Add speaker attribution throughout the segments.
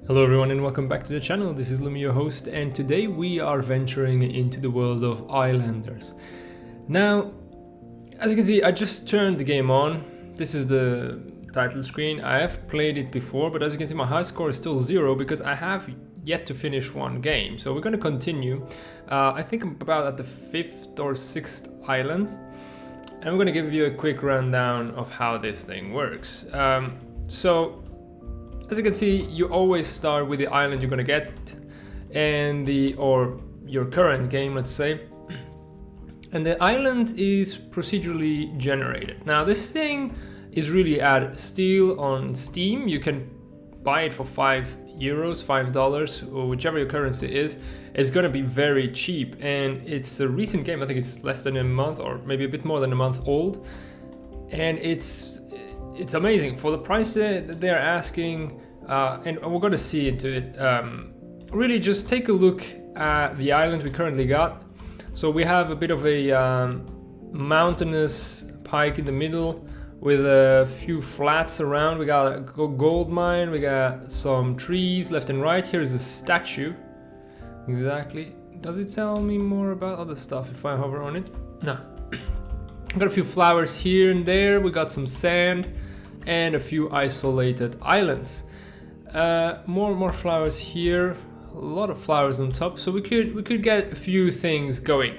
Speaker 1: Hello everyone and welcome back to the channel. This is Lumi, your host, and today we are venturing into the world of Islanders. Now, as you can see, I just turned the game on. This is the title screen. I have played it before, but as you can see, my high score is still 0 because I have yet to finish one game. So we're going to continue. I think I'm about at the 5th or 6th island, and we're going to give you a quick rundown of how this thing works. As you can see, you always start with the island you're gonna get and your current game, let's say. And the island is procedurally generated. Now this thing is really at steal on Steam. You can buy it for €5, $5, or whichever your currency is. It's gonna be very cheap, and it's a recent game. I think it's less than a month or maybe a bit more than a month old. And it's amazing for the price that they're asking, and we're going to see into it. Really, just take a look at the island we currently got. So we have a bit of a mountainous pike in the middle with a few flats around. We got a gold mine. We got some trees left and right. Here is a statue. Exactly. Does it tell me more about other stuff if I hover on it? No. Got a few flowers here and there. We got some sand and a few isolated islands. More flowers here. A lot of flowers on top, so we could get a few things going.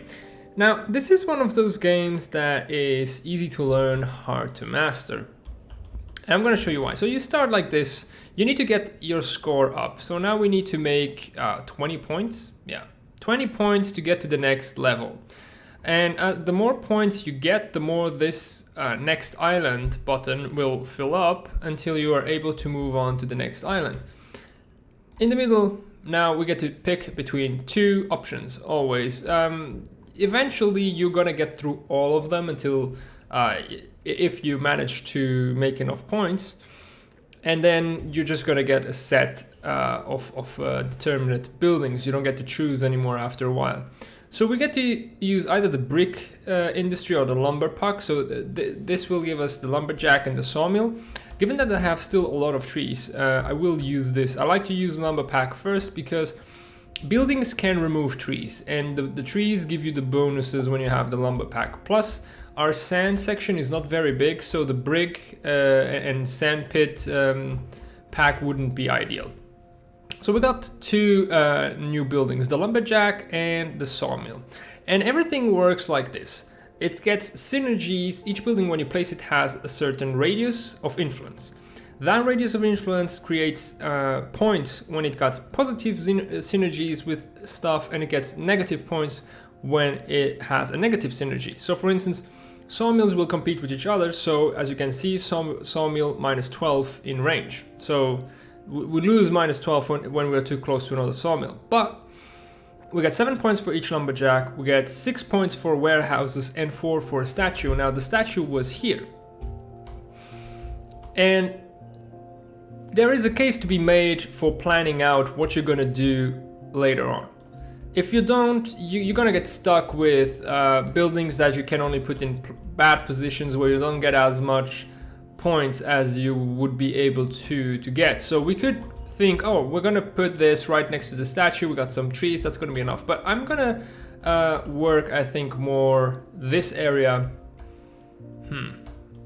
Speaker 1: Now, this is one of those games that is easy to learn, hard to master. And I'm going to show you why. So you start like this. You need to get your score up. So now we need to make 20 points. Yeah, 20 points to get to the next level. And the more points you get, the more this next island button will fill up until you are able to move on to the next island. In the middle, now we get to pick between two options, always. Eventually, you're gonna get through all of them until if you manage to make enough points. And then you're just gonna get a set of determinate buildings. You don't get to choose anymore after a while. So we get to use either the brick industry or the lumber puck. So this will give us the lumberjack and the sawmill. Given that I have still a lot of trees, I will use this. I like to use lumber pack first because buildings can remove trees, and the trees give you the bonuses when you have the lumber pack. Plus, our sand section is not very big, so the brick and sand pit pack wouldn't be ideal. So we got two new buildings, the lumberjack and the sawmill. And everything works like this. It gets synergies. Each building, when you place it, has a certain radius of influence. That radius of influence creates points when it got positive synergies with stuff, and it gets negative points when it has a negative synergy. So for instance, sawmills will compete with each other. So as you can see, sawmill minus 12 in range. So we lose minus 12 when we're too close to another sawmill. But we get 7 points for each lumberjack. We get 6 points for warehouses and 4 for a statue. Now the statue was here. And there is a case to be made for planning out what you're gonna do later on. If you don't, you're gonna get stuck with buildings that you can only put in bad positions where you don't get as much points as you would be able to get. So we could think, oh, we're gonna put this right next to the statue. We got some trees, that's gonna be enough. But I'm gonna work, I think, more this area.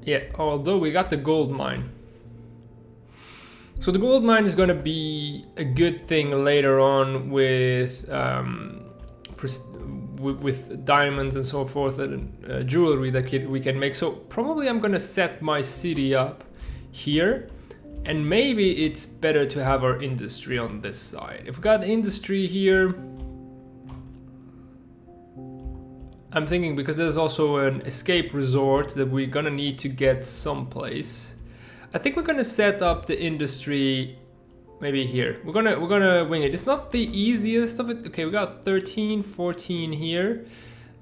Speaker 1: Yeah, although we got the gold mine. So the gold mine is gonna be a good thing later on with diamonds and so forth, and jewelry that we can make. So probably I'm gonna set my city up here, and maybe it's better to have our industry on this side. If we got industry here, I'm thinking, because there's also an escape resort that we're gonna need to get someplace. I think we're gonna set up the industry maybe here. We're gonna wing it. It's not the easiest of it. Okay, we got 13, 14 here.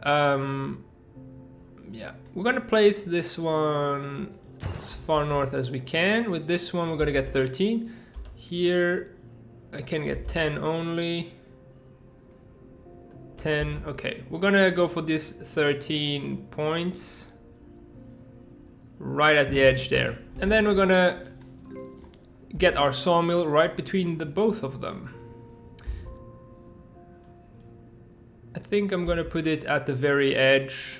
Speaker 1: Yeah, we're gonna place this one as far north as we can. With this one, we're gonna get 13. Here, I can get 10 only. 10, okay. We're gonna go for this 13 points. Right at the edge there. And then we're gonna get our sawmill right between the both of them. I think I'm gonna put it at the very edge,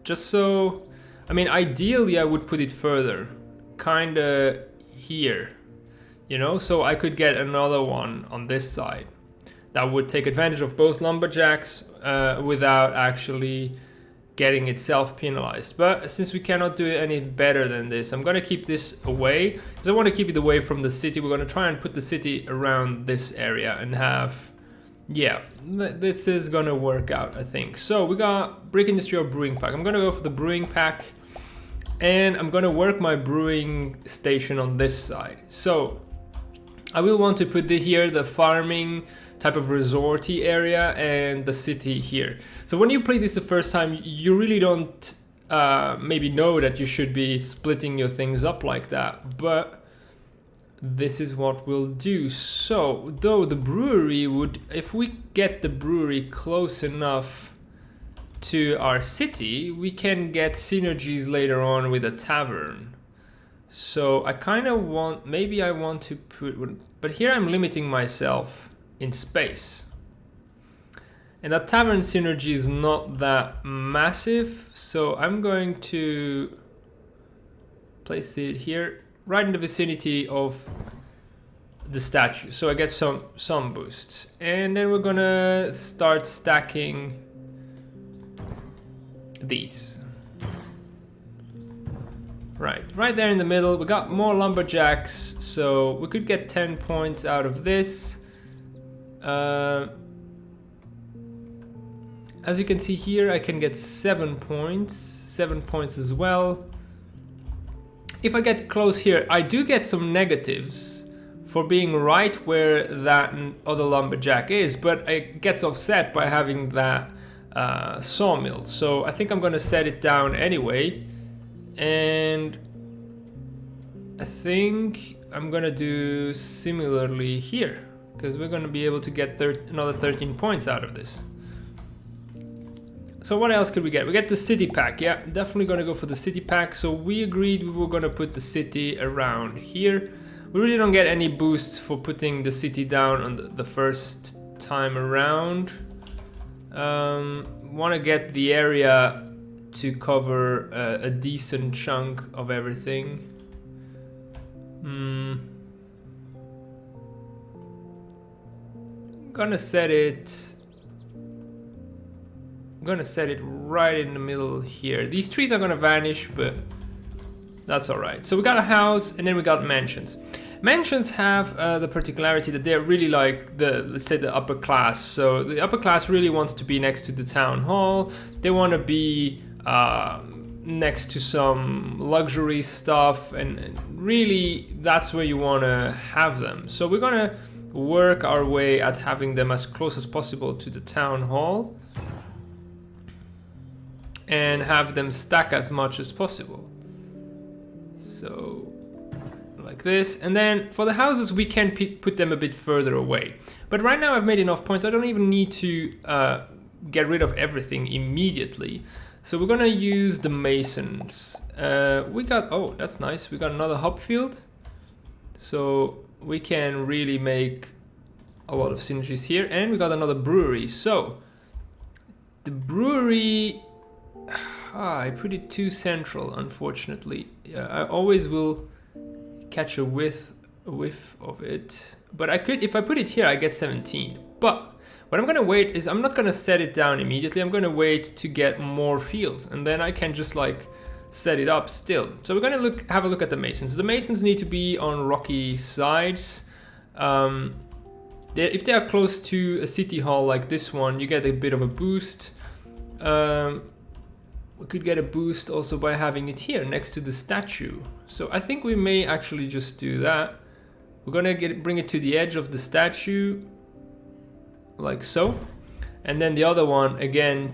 Speaker 1: just so, I mean, ideally I would put it further, kinda here, you know, so I could get another one on this side that would take advantage of both lumberjacks without actually getting itself penalized. But since we cannot do it any better than this, I'm gonna keep this away because I want to keep it away from the city. We're gonna try and put the city around this area and have, yeah, this is gonna work out, I think. So we got brick industry or brewing pack. I'm gonna go for the brewing pack, and I'm gonna work my brewing station on this side. So I will want to put here the farming type of resorty area and the city here. So when you play this the first time, you really don't maybe know that you should be splitting your things up like that, but this is what we'll do. So though the brewery would, if we get the brewery close enough to our city, we can get synergies later on with a tavern. So I kind of want, maybe I want to put, but here I'm limiting myself in space. And that tavern synergy is not that massive, so I'm going to place it here, right in the vicinity of the statue, so I get some boosts. And then we're gonna start stacking these. Right there in the middle. We got more lumberjacks, so we could get 10 points out of this. As you can see here, I can get 7 points as well. If I get close here, I do get some negatives for being right where that other lumberjack is, but it gets offset by having that sawmill. So I think I'm gonna set it down anyway, and I think I'm gonna do similarly here, because we're gonna be able to get another 13 points out of this. So what else could we get? We get the city pack. Yeah, definitely gonna go for the city pack. So we agreed we were gonna put the city around here. We really don't get any boosts for putting the city down on the first time around. Want to get the area to cover a decent chunk of everything. Gonna set it right in the middle here. These trees are gonna vanish, but that's all right. So we got a house, and then we got mansions. Mansions have the particularity that they're really like let's say the upper class. So the upper class really wants to be next to the town hall. They want to be next to some luxury stuff, and really that's where you want to have them. So we're gonna work our way at having them as close as possible to the town hall and have them stack as much as possible. So like this, and then for the houses we can put them a bit further away. But right now I've made enough points, I don't even need to get rid of everything immediately. So we're gonna use the masons. We got, oh, that's nice, we got another hop field. So we can really make a lot of synergies here, and we got another brewery. So the brewery, I put it too central, unfortunately. I always will catch a whiff of it, but I could, if I put it here, I get 17. But what I'm gonna wait is, I'm not gonna set it down immediately. I'm gonna wait to get more fields, and then I can just like set it up still. So we're gonna have a look at the masons. The masons need to be on rocky sides. If they are close to a city hall like this one, you get a bit of a boost. We could get a boost also by having it here next to the statue. So I think we may actually just do that. We're gonna bring it to the edge of the statue, like so. And then the other one, again,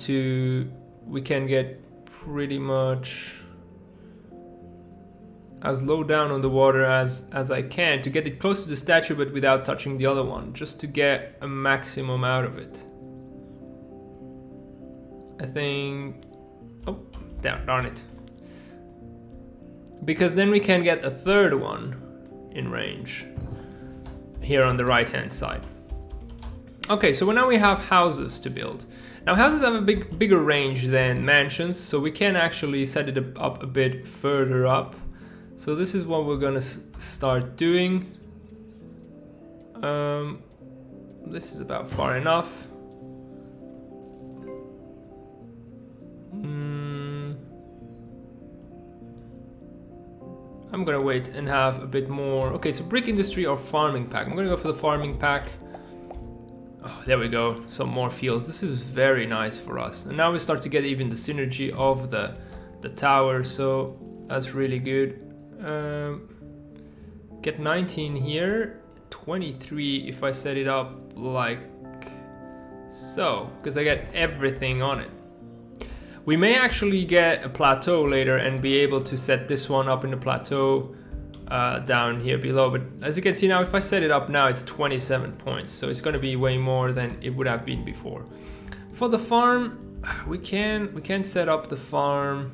Speaker 1: we can get pretty much as low down on the water as I can to get it close to the statue, but without touching the other one, just to get a maximum out of it. I think, oh, darn it. Because then we can get a third one in range here on the right hand side. Okay, so now we have houses to build. Now houses have a bigger range than mansions, so we can actually set it up a bit further up. So this is what we're gonna start doing. This is about far enough. I'm gonna wait and have a bit more. Okay, so brick industry or farming pack. I'm gonna go for the farming pack. Oh, there we go, some more fields. This is very nice for us. And now we start to get even the synergy of the tower, so that's really good. Get 19 here, 23 if I set it up like so, because I get everything on it. We may actually get a plateau later and be able to set this one up in the plateau down here below, but as you can see now, if I set it up now, it's 27 points, so it's going to be way more than it would have been before. For the farm, we can set up the farm.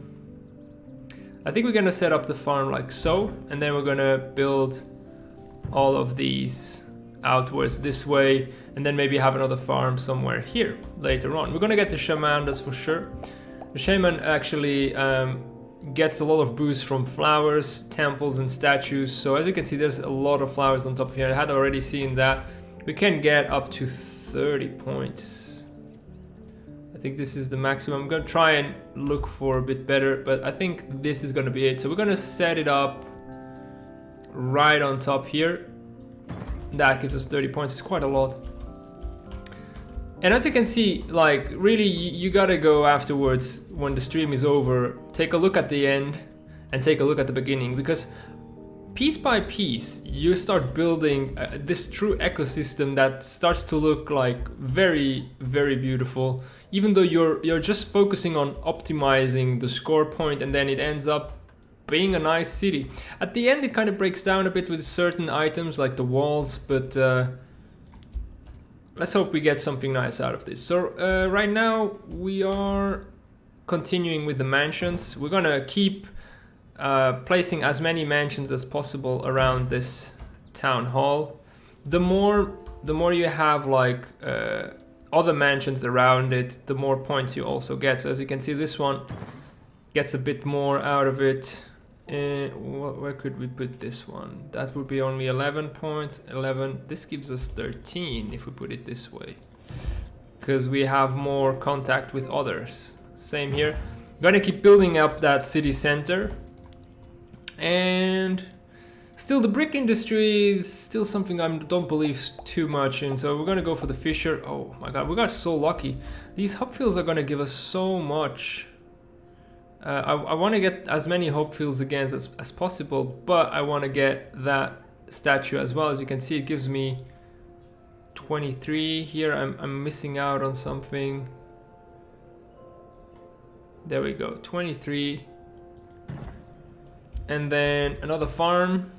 Speaker 1: I think we're going to set up the farm like so, and then we're going to build all of these outwards this way, and then maybe have another farm somewhere here later on. We're going to get the shaman, that's for sure. The shaman actually gets a lot of boost from flowers, temples and statues. So as you can see, there's a lot of flowers on top here. I had already seen that. We can get up to 30 points. I think this is the maximum. I'm gonna try and look for a bit better, but I think this is gonna be it. So we're gonna set it up right on top here. That gives us 30 points. It's quite a lot. And as you can see, like, really, you gotta go afterwards when the stream is over, take a look at the end and take a look at the beginning, because piece by piece you start building this true ecosystem that starts to look like very, very beautiful, even though you're just focusing on optimizing the score point, and then it ends up being a nice city. At the end it kind of breaks down a bit with certain items like the walls, but let's hope we get something nice out of this. So right now we are continuing with the mansions. We're gonna keep placing as many mansions as possible around this town hall. The more you have like other mansions around it, the more points you also get. So as you can see, this one gets a bit more out of it. Where could we put this one? That would be only 11 points. 11. This gives us 13 if we put it this way, because we have more contact with others. Same here. I'm gonna keep building up that city center, and still the brick industry is still something I don't believe too much in. So we're gonna go for the fisher. Oh my god, we got so lucky. These hub fields are gonna give us so much. I want to get as many hope fields again as possible, but I want to get that statue as well. As you can see, it gives me 23 here. I'm missing out on something. There we go, 23. And then another farm.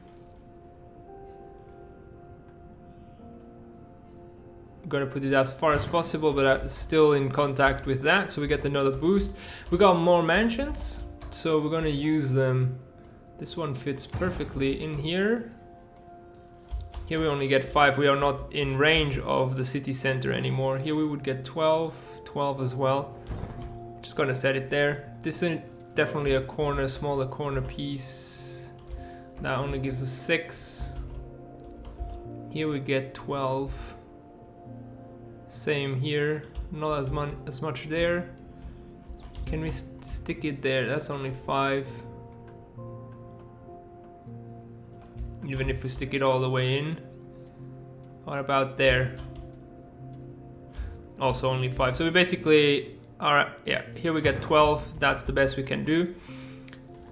Speaker 1: Gonna put it as far as possible, but I'm still in contact with that, so we get another boost. We got more mansions, so we're gonna use them. This one fits perfectly in here. Here we only get 5. We are not in range of the city center anymore. Here we would get 12 as well. Just gonna set it there. This is definitely a corner, smaller corner piece. That only gives us 6. Here we get 12. Same here, not as much there. Can we stick it there? That's only 5. Even if we stick it all the way in. What about there? Also only 5. So we basically are, yeah, here we get 12. That's the best we can do.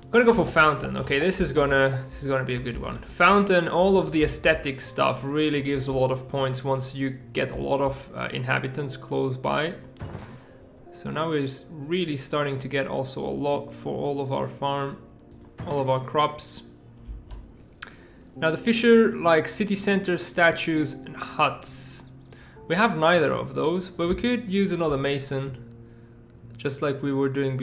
Speaker 1: I'm gonna go for fountain. Okay, this is gonna be a good one. Fountain, all of the aesthetic stuff really gives a lot of points once you get a lot of inhabitants close by. So now we're really starting to get also a lot for all of our farm, all of our crops. Now the fisher like city centers, statues, and huts. We have neither of those, but we could use another mason, just like we were doing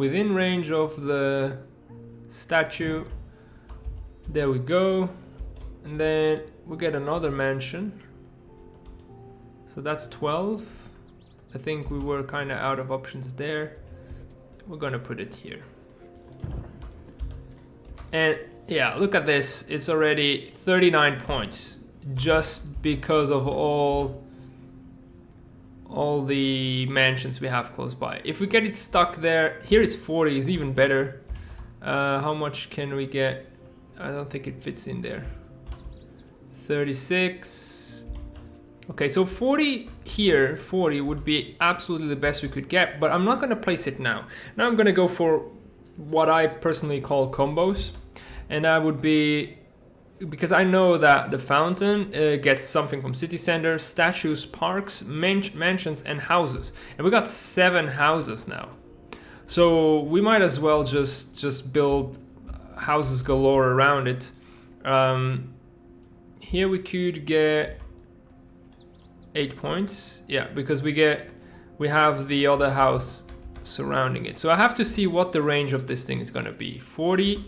Speaker 1: within range of the statue. There we go. And then we get another mansion. So that's 12. I think we were kind of out of options there. We're gonna put it here. And yeah, look at this. It's already 39 points just because of all the mansions we have close by. If we get it stuck there, here it's 40, is even better. How much can we get? I don't think it fits in there. 36. Okay, so 40 here, 40 would be absolutely the best we could get, but I'm not gonna place it now. Now I'm gonna go for what I personally call combos, and that would be, because I know that the fountain gets something from city center, statues, parks, mansions, and houses. And we got 7 houses now. So we might as well just build houses galore around it. Here we could get 8 points. Yeah, because we have the other house surrounding it. So I have to see what the range of this thing is gonna be. 40.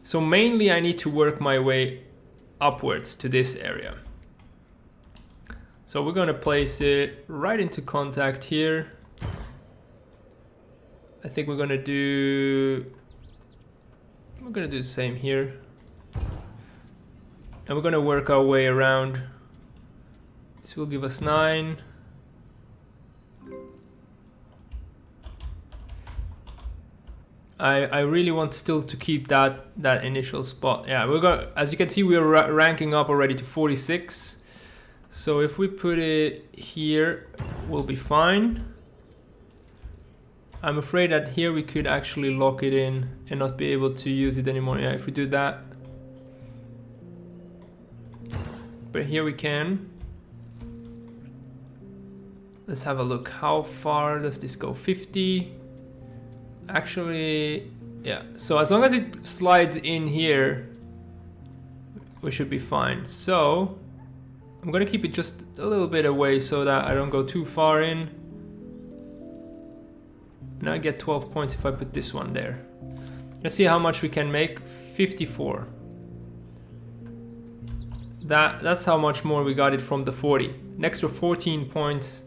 Speaker 1: So mainly I need to work my way upwards to this area. So we're gonna place it right into contact here. I think we're gonna do the same here. And we're gonna work our way around. This will give us 9. I really want still to keep that initial spot. Yeah, we're gonna, as you can see, we're ranking up already to 46. So if we put it here, we'll be fine. I'm afraid that here we could actually lock it in and not be able to use it anymore. Yeah, if we do that. But here we can. Let's have a look. How far does this go? 50. Actually, yeah. So as long as it slides in here, we should be fine. So I'm gonna keep it just a little bit away so that I don't go too far in. And I get 12 points if I put this one there. Let's see how much we can make. 54. That's how much more we got it from the 40. An extra 14 points.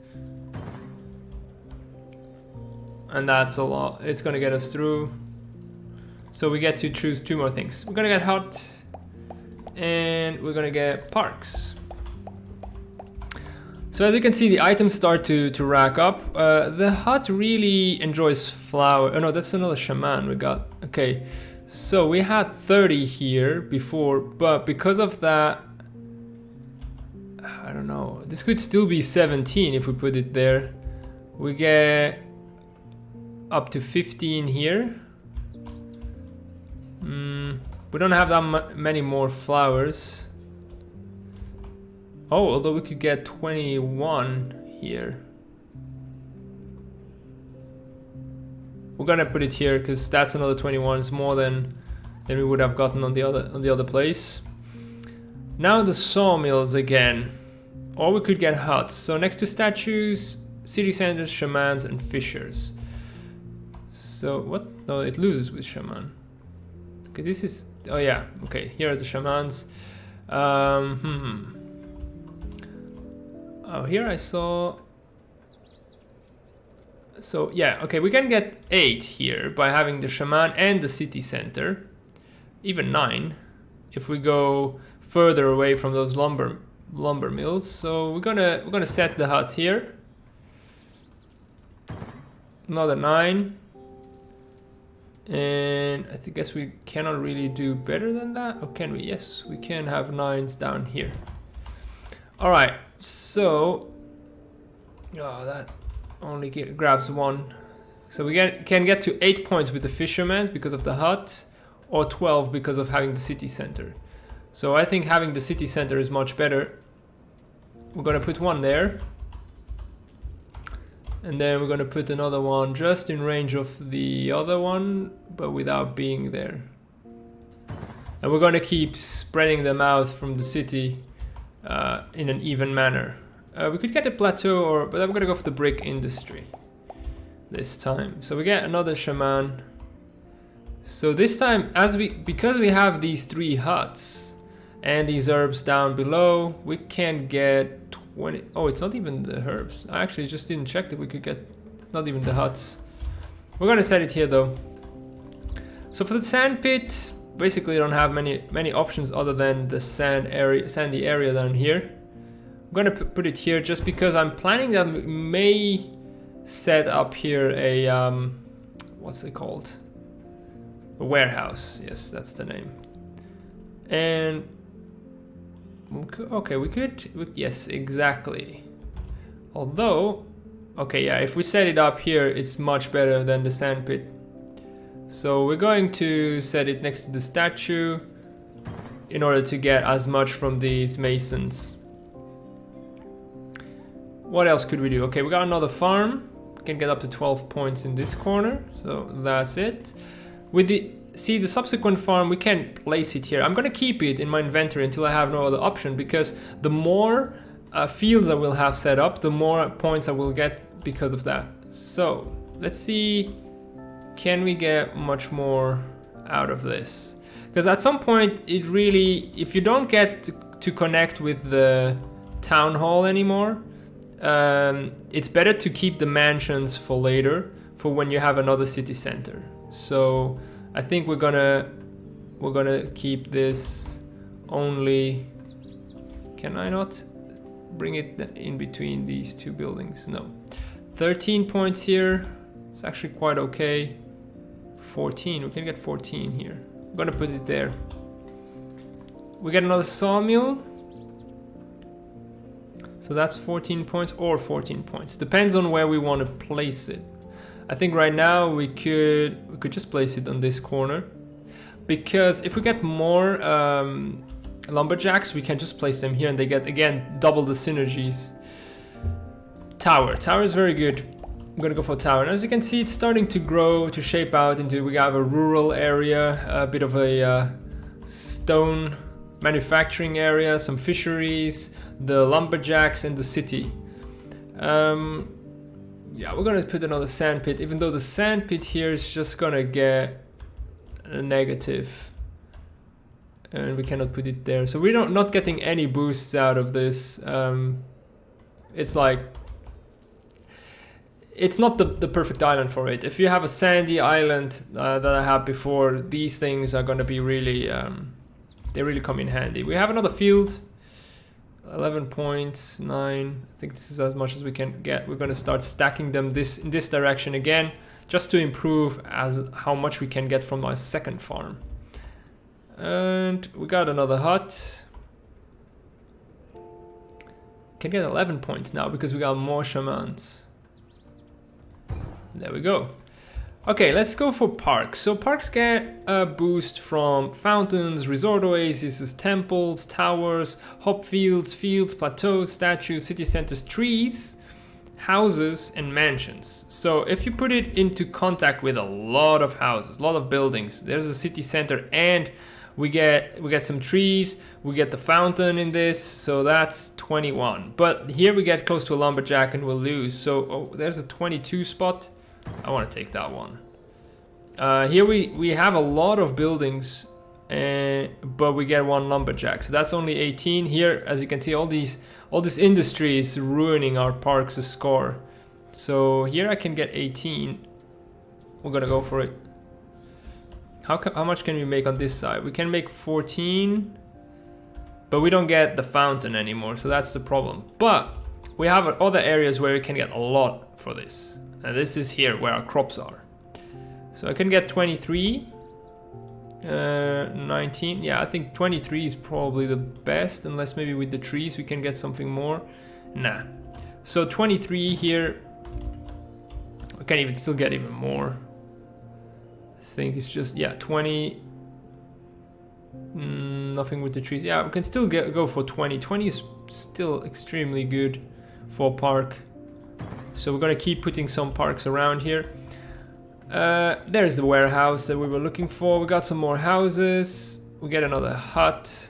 Speaker 1: And that's a lot. It's gonna get us through. So we get to choose 2 more things. We're gonna get hut and we're gonna get parks. So as you can see, the items start to rack up. The hut really enjoys flower. Oh no, that's another shaman we got. Okay, so we had 30 here before, but because of that, I don't know. This could still be 17 if we put it there. We get up to 15 here. We don't have that many more flowers. Oh, although we could get 21 here. We're gonna put it here because that's another 21. It's more than we would have gotten on the other place. Now the sawmills again. Or we could get huts. So next to statues, city centers, shamans, and fishers. So what? No, it loses with shaman. Okay, this is. Oh yeah. Okay, here are the shamans. Oh, here I saw. So yeah, okay, we can get 8 here by having the shaman and the city center, even 9, if we go further away from those lumber mills. So we're gonna set the huts here. Another 9. And I guess we cannot really do better than that. Or can we? Yes, we can have 9s down here. All right, so that only grabs 1. So we can get to 8 points with the fisherman's because of the hut, or 12 because of having the city center. So I think having the city center is much better. We're gonna put 1 there. And then we're gonna put another one just in range of the other one, but without being there. And we're gonna keep spreading them out from the city in an even manner. We could get a plateau, but I'm gonna go for the brick industry. this time. So we get another shaman. So this time, because we have these 3 huts and these herbs down below, we can get 20. Oh, it's not even the herbs. I actually just didn't check that we could get. It's not even the huts. We're gonna set it here though. So for the sand pit, basically I don't have many options other than the sandy area down here. I'm gonna put it here just because I'm planning that we may set up here a what's it called? A warehouse. Yes, that's the name. And okay, we could, yes, exactly. Although, okay, yeah, if we set it up here, it's much better than the sand pit. So we're going to set it next to the statue in order to get as much from these masons. What else could we do? Okay, we got another farm. We can get up to 12 points in this corner, so that's it. With the subsequent farm, we can place it here. I'm gonna keep it in my inventory until I have no other option, because the more fields I will have set up, the more points I will get because of that. So let's see, can we get much more out of this? Because at some point, it really, if you don't get to connect with the town hall anymore, it's better to keep the mansions for later, for when you have another city center. So I think we're gonna keep this only. Can I not bring it in between these 2 buildings? No. 13 points here. It's actually quite okay. 14. We can get 14 here. I'm gonna put it there. We get another sawmill. So that's 14 points or 14 points. Depends on where we want to place it. I think right now we could just place it on this corner, because if we get more lumberjacks, we can just place them here and they get, again, double the synergies. Tower is very good. I'm gonna go for tower. And as you can see, it's starting to grow, to shape out into, we have a rural area, a bit of a stone manufacturing area, some fisheries, the lumberjacks, and the city. Yeah, we're gonna put another sand pit, even though the sand pit here is just gonna get a negative, and we cannot put it there. So we're not getting any boosts out of this. It's like, it's not the perfect island for it. If you have a sandy island that I had before, these things are gonna be really, they really come in handy. We have another field. 11 points, 9. I think this is as much as we can get. We're going to start stacking them in this direction again, just to improve how much we can get from our second farm. And we got another hut. Can get 11 points now because we got more shamans. There we go. Okay, let's go for parks. So parks get a boost from fountains, resort oases, temples, towers, hop fields, plateaus, statues, city centers, trees, houses, and mansions. So if you put it into contact with a lot of houses, a lot of buildings, there's a city center, and we get some trees, we get the fountain in this, so that's 21. But here we get close to a lumberjack and we'll lose. So there's a 22 spot. I want to take that one. Here we have a lot of buildings, but we get 1 lumberjack, so that's only 18. Here, as you can see, all this industry is ruining our park's score. So here I can get 18. We're gonna go for it. How much can we make on this side? We can make 14, but we don't get the fountain anymore, so that's the problem. But we have other areas where we can get a lot for this. And this is here where our crops are. So I can get 23, 19. Yeah, I think 23 is probably the best, unless maybe with the trees we can get something more. Nah. So 23 here. We can even still get even more. I think it's just, yeah, 20. Nothing with the trees. Yeah, we can still go for 20. 20 is still extremely good for a park. So we're gonna keep putting some parks around here. There's the warehouse that we were looking for. We got some more houses. We get another hut.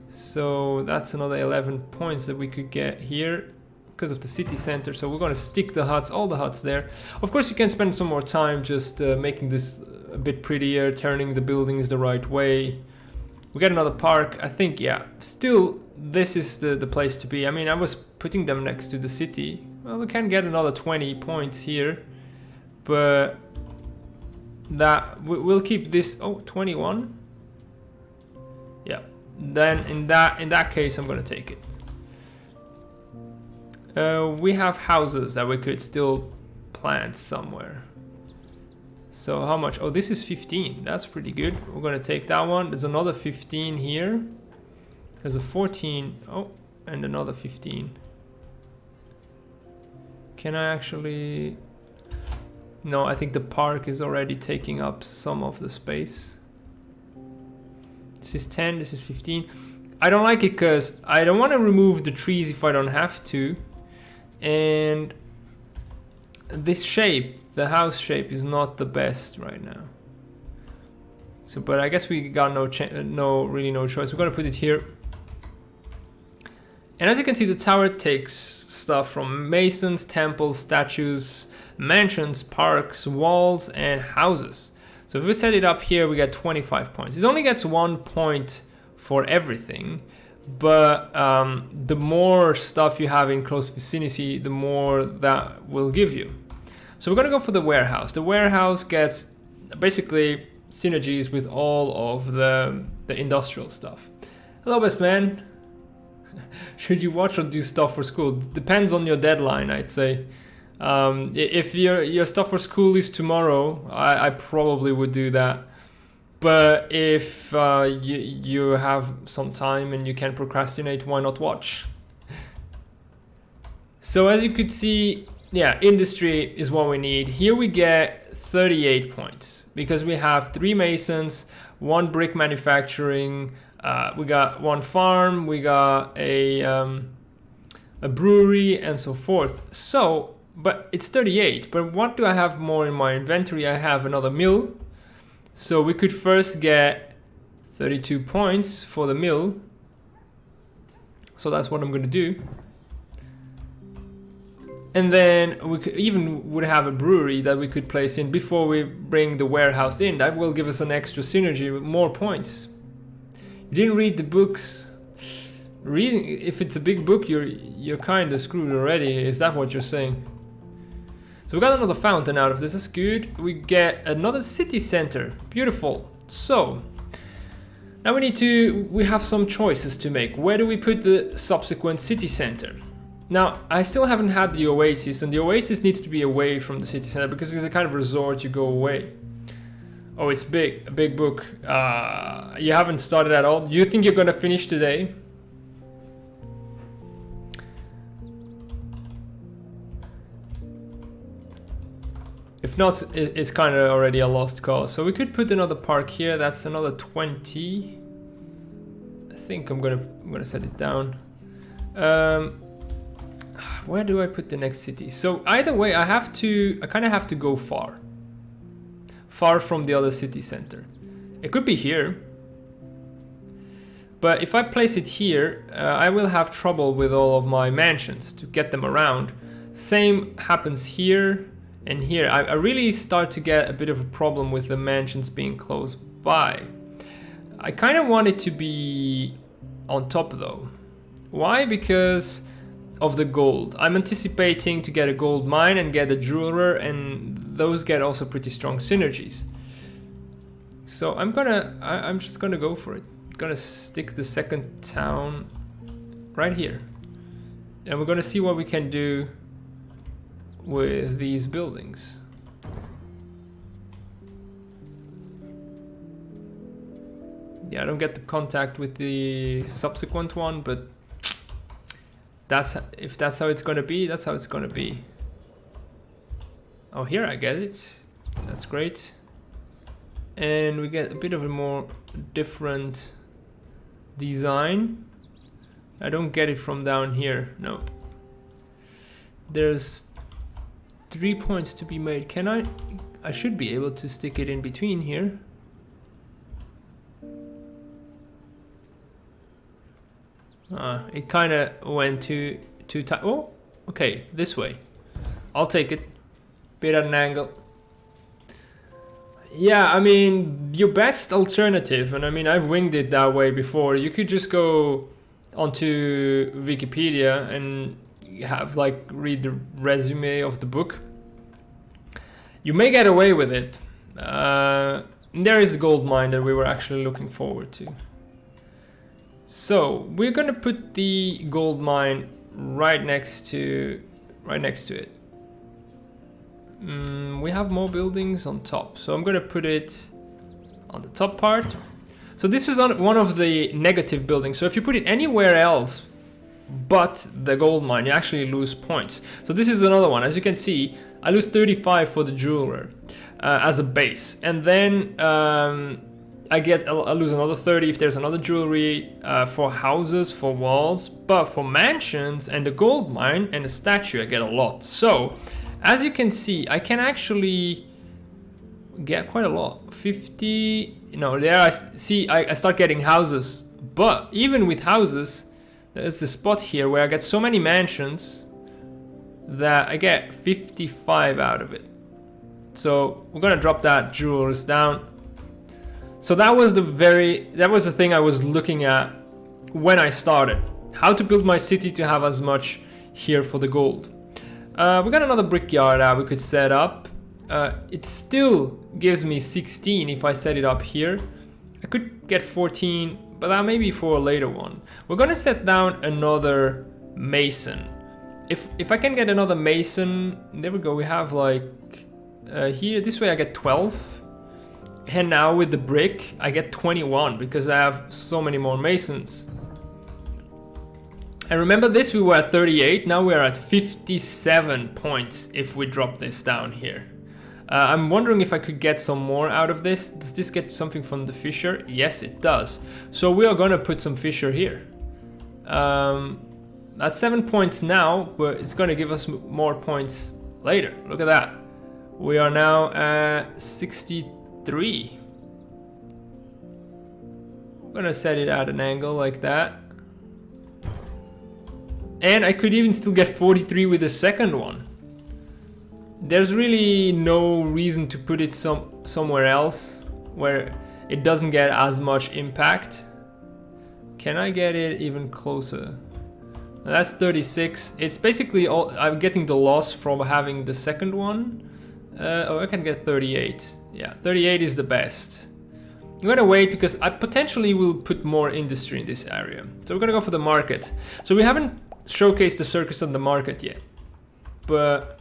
Speaker 1: So that's another 11 points that we could get here. because of the city center. So we're going to stick the huts, all the huts there. Of course, you can spend some more time just making this a bit prettier, turning the buildings the right way. We get another park. I think, yeah, still this is the place to be. I mean, I was putting them next to the city. Well, we can get another 20 points here, but that we'll keep this. Oh, 21. Yeah, then in that case I'm gonna take it. We have houses that we could still plant somewhere. So how much? Oh, this is 15. That's pretty good. We're gonna take that one. There's another 15 here. There's a 14. Oh, and another 15. Can I actually... No, I think the park is already taking up some of the space. This is 10, this is 15. I don't like it because I don't want to remove the trees if I don't have to. And this shape, the house shape, is not the best right now. So, but I guess we got no choice. We're gonna put it here. And as you can see, the tower takes stuff from masons, temples, statues, mansions, parks, walls, and houses. So if we set it up here, we get 25 points. It only gets 1 point for everything, but the more stuff you have in close vicinity, the more that will give you. So we're gonna go for the warehouse. The warehouse gets basically synergies with all of the industrial stuff. Hello, best man. Should you watch or do stuff for school? Depends on your deadline, I'd say. If your stuff for school is tomorrow, I probably would do that. But if you have some time and you can procrastinate, why not watch? So as you could see, yeah, industry is what we need. Here we get 38 points because we have 3 masons, 1 brick manufacturing, we got 1 farm, we got a brewery, and so forth. So, but it's 38. But what do I have more in my inventory? I have another mill. So we could first get 32 points for the mill. So that's what I'm going to do. And then we could would have a brewery that we could place in before we bring the warehouse in. That will give us an extra synergy with more points. You didn't read the books. Reading, if it's a big book, you're kind of screwed already. Is that what you're saying? So we got another fountain out of this. That's good. We get another city center. Beautiful. So now we have some choices to make. Where do we put the subsequent city center? Now, I still haven't had the oasis, and the oasis needs to be away from the city center because it's a kind of resort. You go away. Oh, it's big, a big book. You haven't started at all. You think you're gonna finish today? If not, it's kind of already a lost cause. So we could put another park here. That's another 20. I think I'm gonna set it down. Where do I put the next city? So either way, I kind of have to go far from the other city center. It could be here, but if I place it here, I will have trouble with all of my mansions to get them around. Same happens here and here. I really start to get a bit of a problem with the mansions being close by. I kind of want it to be on top though. Why? Because of the gold. I'm anticipating to get a gold mine and get a jeweler, and those get also pretty strong synergies. So I'm just gonna go for it. Gonna stick the second town right here, and we're gonna see what we can do with these buildings. Yeah, I don't get the contact with the subsequent one, but if that's how it's gonna be, that's how it's gonna be. Oh, here I get it. That's great. And we get a bit of a more different design. I don't get it from down here. No. There's 3 points to be made. Can I should be able to stick it in between here. It kind of went too tight. Oh, Okay, this way. I'll take it. Bit at an angle. Yeah, I mean, your best alternative, and I mean, I've winged it that way before. You could just go onto Wikipedia and have like read the resume of the book. You may get away with it. There is a gold mine that we were actually looking forward to. So we're gonna put the gold mine right next to it. We have more buildings on top, so I'm gonna put it on the top part. So this is on one of the negative buildings. So if you put it anywhere else but the gold mine, you actually lose points. So this is another one. As you can see, I lose 35 for the jeweler as a base, and then I lose another 30 if there's another jewelry for houses, for walls, but for mansions and the gold mine and the statue I get a lot. So as you can see, I can actually get quite a lot. 50, no, there I see I start getting houses, but even with houses, there's a spot here where I get so many mansions that I get 55 out of it. So we're gonna drop that jewelers down. So that was the thing I was looking at when I started. How to build my city to have as much here for the gold. We got another brickyard that we could set up. It still gives me 16 if I set it up here. I could get 14, but that may be for a later one. We're gonna set down another mason. If I can get another mason, there we go. We have like here, this way I get 12. And now with the brick, I get 21 because I have so many more masons. And remember this, we were at 38, now we're at 57 points if we drop this down here. I'm wondering if I could get some more out of this. Does this get something from the fissure? Yes, it does. So we are gonna put some fissure here. That's 7 points now, but it's gonna give us more points later. Look at that. We are now at 63. I'm gonna set it at an angle like that. And I could even still get 43 with the second one. There's really no reason to put it somewhere else where it doesn't get as much impact. Can I get it even closer? That's 36. It's basically all I'm getting the loss from having the second one. Oh, I can get 38. Yeah, 38 is the best. I'm gonna wait because I potentially will put more industry in this area. So we're gonna go for the market. So we haven't showcased the circus on the market yet, but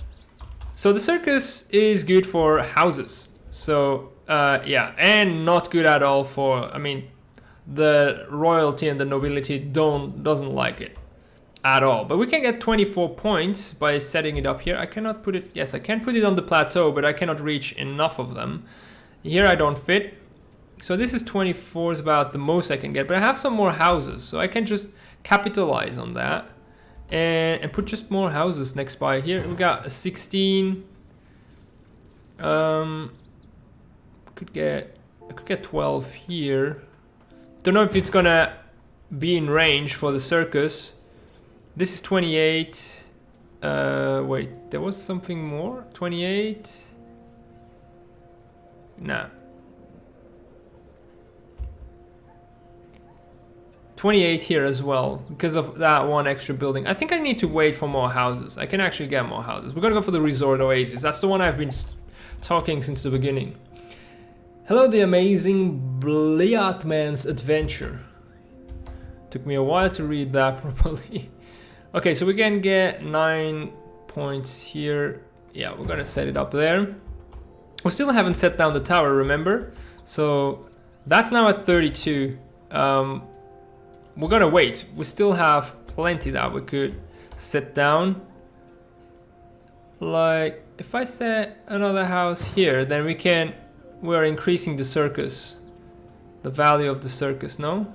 Speaker 1: so the circus is good for houses. So yeah, and not good at all for, I mean, the royalty and the nobility doesn't like it at all. But we can get 24 points by setting it up here. I cannot put it, yes, I can put it on the plateau, but I cannot reach enough of them. Here I don't fit. So this is 24 is about the most I can get, but I have some more houses, so I can just capitalize on that and put just more houses next by here. We got a 16. I could get 12 here. Don't know if it's gonna be in range for the circus. This is 28. Wait, there was something more? 28? Nah. 28 here as well, because of that one extra building. I think I need to wait for more houses. I can actually get more houses. We're gonna go for the Resort Oasis. That's the one I've been talking since the beginning. Hello, the amazing Bliatman's Adventure. Took me a while to read that properly. Okay, so we can get 9 points here. Yeah, we're gonna set it up there. We still haven't set down the tower, remember? So that's now at 32. We're gonna wait. We still have plenty that we could set down. Like, if I set another house here, then we're increasing the circus. The value of the circus, no?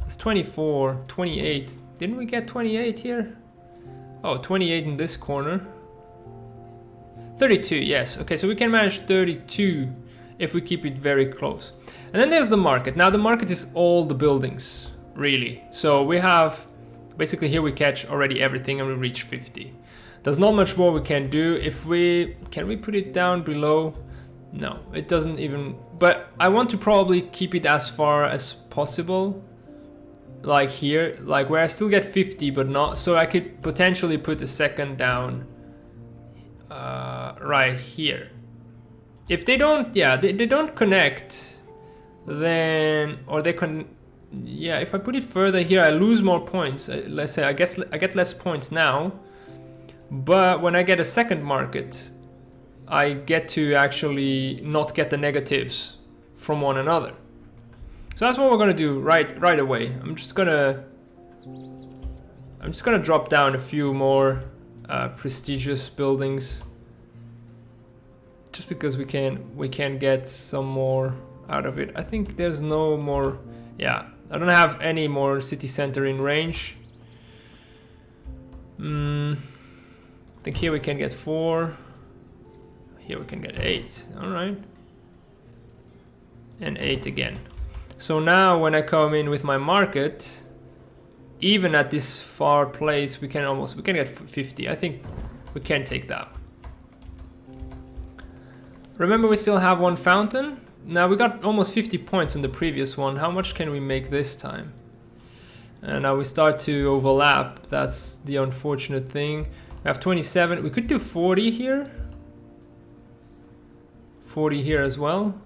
Speaker 1: It's 24, 28. Didn't we get 28 here? Oh, 28 in this corner. 32, yes. Okay, so we can manage 32 if we keep it very close. And then there's the market. Now the market is all the buildings, really. So we have, basically here we catch already everything and we reach 50. There's not much more we can do. If we can we put it down below? No, it doesn't even, but I want to probably keep it as far as possible, like here, like where I still get 50 but not, so I could potentially put a second down right here. If they don't, yeah, they don't connect, then, or they can, yeah, if I put it further here, I lose more points. Let's say, I guess I get less points now, but when I get a second market, I get to actually not get the negatives from one another. So that's what we're gonna do right away. I'm just gonna drop down a few more prestigious buildings, just because we can get some more out of it. I think there's no more. Yeah, I don't have any more city center in range. I think here we can get 4. Here we can get 8. All right, and 8 again. So now when I come in with my market, even at this far place, we can get 50. I think we can take that. Remember, we still have one fountain. Now we got almost 50 points in the previous one. How much can we make this time? And now we start to overlap. That's the unfortunate thing. We have 27. We could do 40 here. 40 here as well.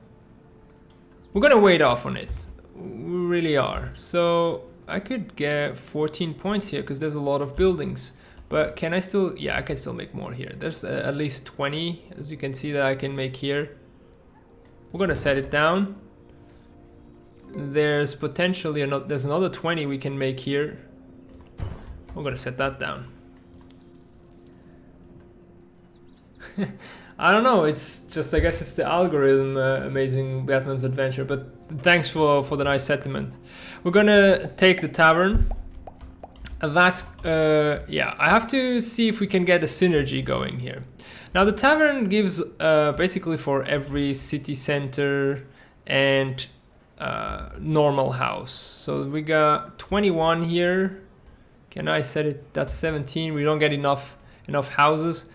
Speaker 1: We're gonna wait off on it. We really are. So I could get 14 points here because there's a lot of buildings. But can I still? Yeah, I can still make more here. There's at least 20, as you can see, that I can make here. We're gonna set it down. There's potentially there's another 20 we can make here. We're gonna set that down. I don't know, it's just, I guess it's the algorithm, Amazing Batman's Adventure, but thanks for the nice sentiment. We're gonna take the tavern. That's, yeah, I have to see if we can get a synergy going here. Now the tavern gives basically for every city center and normal house. So we got 21 here. Can I set it? That's 17. We don't get enough houses.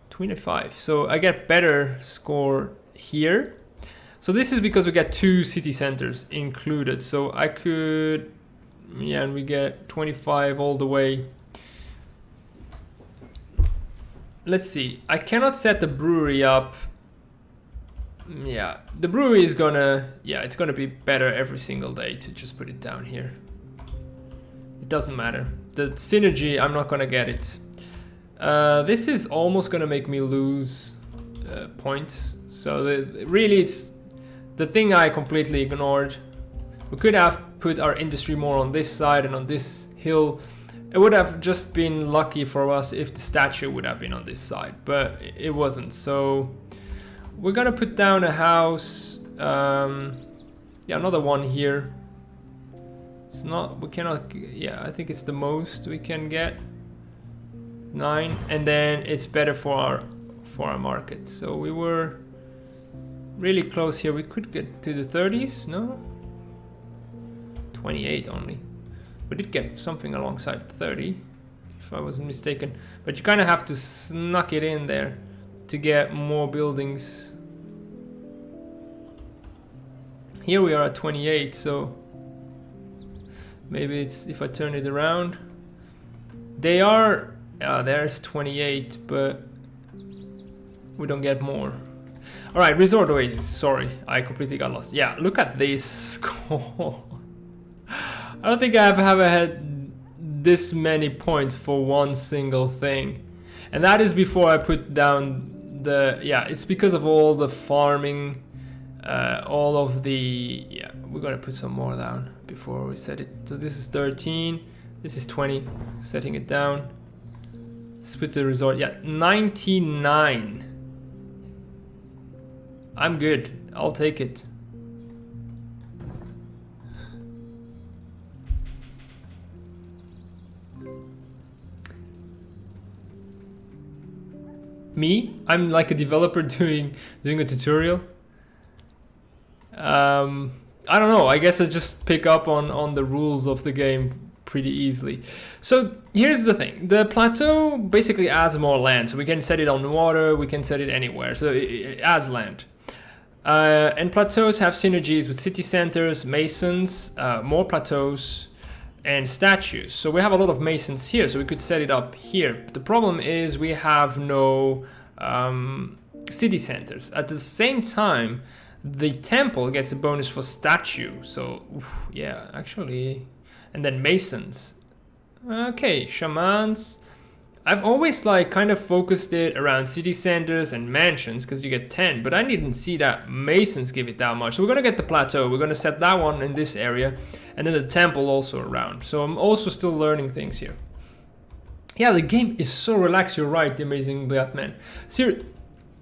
Speaker 1: 25. So I get better score here. So this is because we get 2 city centers included. So I could, yeah, and we get 25 all the way. Let's see. I cannot set the brewery up. Yeah, the brewery is gonna, yeah, it's gonna be better every single day to just put it down here. It doesn't matter. The synergy, I'm not gonna get it. This is almost gonna make me lose points. So really it's the thing I completely ignored. We could have put our industry more on this side and on this hill. It would have just been lucky for us if the statue would have been on this side, but it wasn't. So we're gonna put down a house. Yeah, another one here. It's not, we cannot, yeah, I think it's the most we can get. 9, and then it's better for our market. So we were really close here. We could get to the 30s, no? 28 only. We did get something alongside 30, if I wasn't mistaken. But you kind of have to snuck it in there to get more buildings. Here we are at 28, so maybe it's if I turn it around. They are, there's 28, but we don't get more. All right, Resort Oasis. Sorry, I completely got lost. Yeah, look at this score. I don't think I've ever had this many points for one single thing. And that is before I put down the, yeah, it's because of all the farming, all of the, yeah, we're gonna put some more down before we set it. So this is 13, this is 20, setting it down. Split the resort, yeah, 99. I'm good, I'll take it. Me? I'm like a developer doing a tutorial. I don't know, I guess I just pick up on the rules of the game pretty easily. So here's the thing. The plateau basically adds more land. So we can set it on water, we can set it anywhere. So it adds land. And plateaus have synergies with city centers, masons, more plateaus, and statues. So we have a lot of masons here, so we could set it up here. The problem is we have no city centers. At the same time, the temple gets a bonus for statue. So yeah, actually, and then masons. Okay, shamans. I've always like kind of focused it around city centers and mansions because you get 10, but I didn't see that masons give it that much. So we're gonna get the plateau. We're gonna set that one in this area, and then the temple also around. So I'm also still learning things here. Yeah, the game is so relaxed. You're right, The Amazing Batman.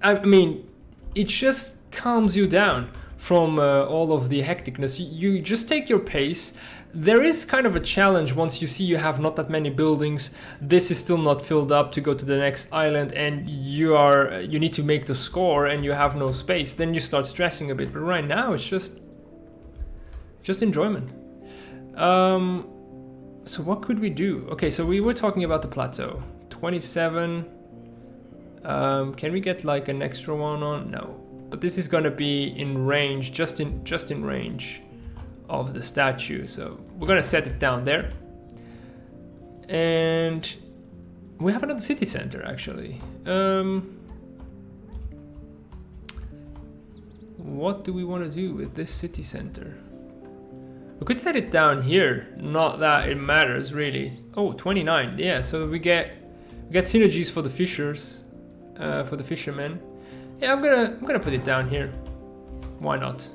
Speaker 1: I mean, it just calms you down from all of the hecticness. You just take your pace. There is kind of a challenge once you see you have not that many buildings. This is still not filled up to go to the next island, and you need to make the score and you have no space. Then you start stressing a bit. But right now it's just enjoyment. So what could we do? Okay, so we were talking about the plateau. 27. Can we get like an extra one on? No. But this is gonna be in range, just in range of the statue. So we're gonna set it down there. And we have another city center actually. What do we want to do with this city center? We could set it down here, not that it matters really. Oh, 29, yeah, so we get synergies for the fishers, for the fishermen. Yeah, I'm gonna put it down here. Why not?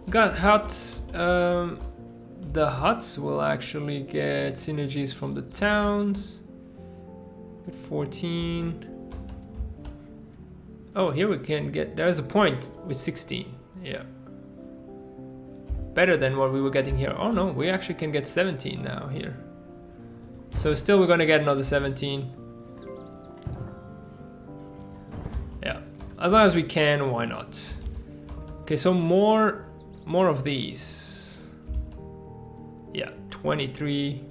Speaker 1: We got huts. The huts will actually get synergies from the towns. Get 14. Oh, here we can get, there's a point with 16, yeah. Better than what we were getting here. Oh no, we actually can get 17 now here. So still we're gonna get another 17. Yeah, as long as we can, why not? Okay, so more of these. Yeah, 23.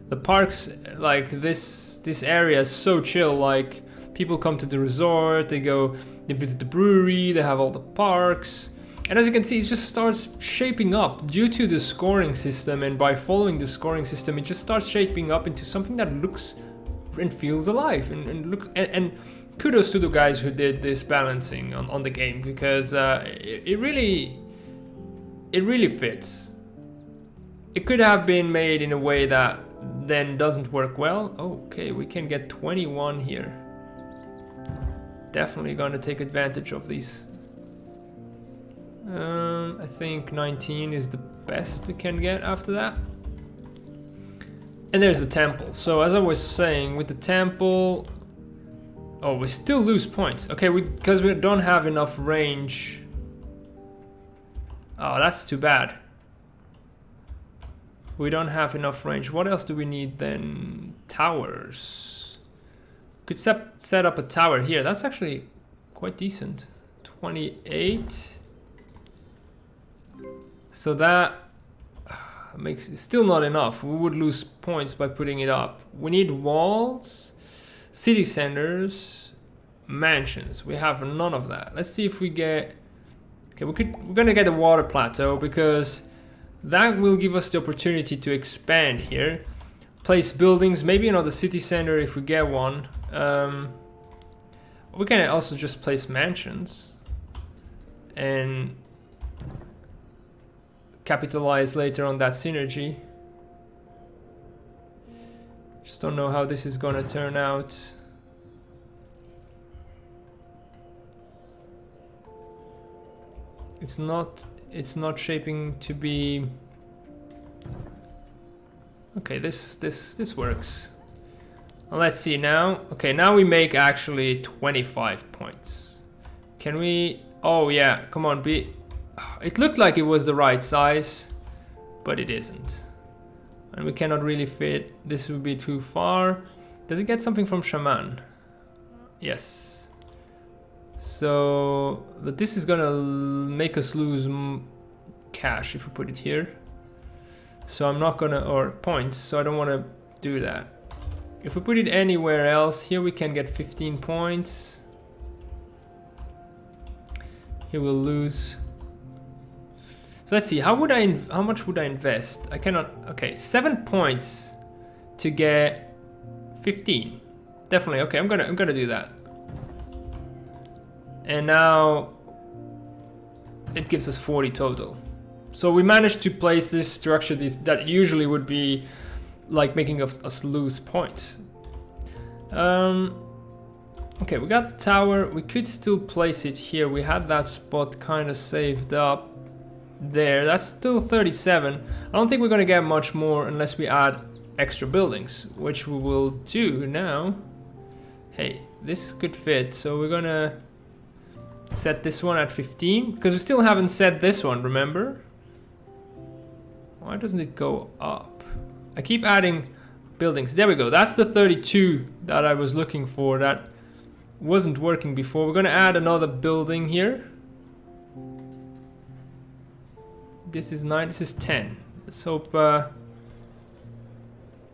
Speaker 1: The parks, like this area is so chill. Like people come to the resort, they visit the brewery, they have all the parks. And as you can see, it just starts shaping up due to the scoring system, and by following the scoring system, it just starts shaping up into something that looks and feels alive. And kudos to the guys who did this balancing on the game, because it really fits. It could have been made in a way that then doesn't work well. Okay, we can get 21 here. Definitely gonna take advantage of these. I think 19 is the best we can get after that. And there's the temple. So as I was saying, with the temple, oh, we still lose points. Okay, because we don't have enough range. Oh, that's too bad. We don't have enough range. What else do we need then? Towers. Could set up a tower here. That's actually quite decent. 28. So that makes it still not enough. We would lose points by putting it up. We need walls, city centers, mansions. We have none of that. Let's see if we get. Okay, we're gonna get a water plateau because that will give us the opportunity to expand here. Place buildings, maybe another city center if we get one. We can also just place mansions and capitalize later on that synergy. Just don't know how this is gonna turn out. It's not shaping to be okay. This works. Well, let's see now. Okay, now we make actually 25 points. Can we? Oh yeah, come on, be. It looked like it was the right size, but it isn't. And we cannot really fit. This would be too far. Does it get something from Shaman? Yes. So, but this is gonna make us lose cash if we put it here. So I'm not gonna, or points, so I don't want to do that. If we put it anywhere else, here we can get 15 points. Here we'll lose. So let's see, how much would I invest? I cannot, okay, 7 points to get 15. Definitely, okay, I'm gonna do that. And now it gives us 40 total. So we managed to place this structure that usually would be like making us lose points. Okay, we got the tower. We could still place it here. We had that spot kind of saved up there. That's still 37. I don't think we're gonna get much more unless we add extra buildings, which we will do now. Hey, this could fit, so we're gonna set this one at 15 because we still haven't set this one, remember? Why doesn't it go up? I keep adding buildings. There we go. That's the 32 that I was looking for. That wasn't working before. We're gonna add another building here. This is 9, this is 10. Let's hope,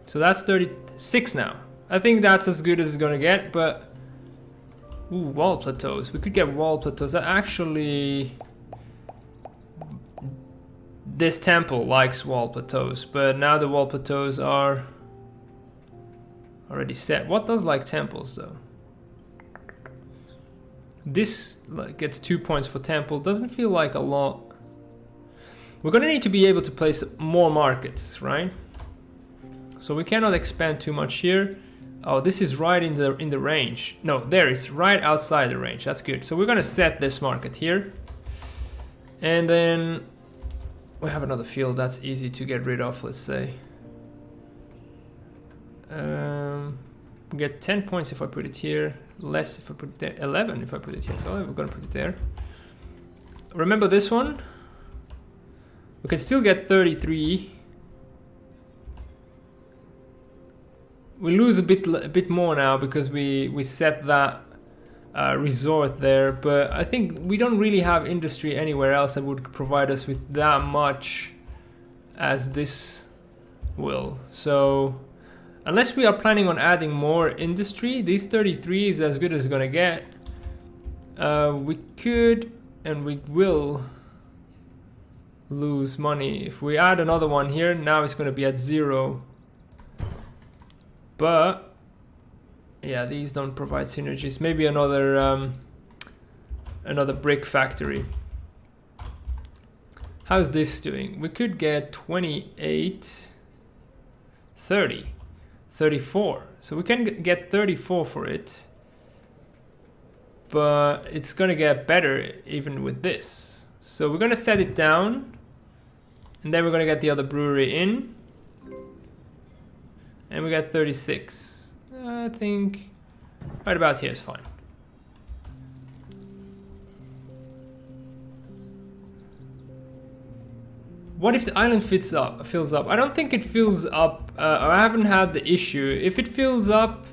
Speaker 1: so that's 36 now. I think that's as good as it's gonna get, but ooh, wall plateaus. We could get wall plateaus. That actually, this temple likes wall plateaus, but now the wall plateaus are already set. What does like temples though? This gets 2 points for temple. Doesn't feel like a lot. We're gonna need to be able to place more markets, right? So we cannot expand too much here. Oh, this is right in the range. No, there it's right outside the range. That's good. So we're gonna set this market here, and then we have another field that's easy to get rid of. Let's say we get 10 points if I put it here. Less if I put it there. 11 if I put it here. So we're gonna put it there. Remember this one? We can still get 33. We lose a bit more now because we set that resort there, but I think we don't really have industry anywhere else that would provide us with that much as this will. So unless we are planning on adding more industry, these 33 is as good as it's gonna get. We could and we will lose money. If we add another one here, now it's gonna be at 0. But yeah, these don't provide synergies. Maybe another brick factory. How's this doing? We could get 28, 30, 34. So we can get 34 for it. But it's gonna get better even with this. So we're gonna set it down, and then we're gonna get the other brewery in. And we got 36. I think right about here is fine. What if the island fills up? I don't think it fills up. I haven't had the issue. If it fills up,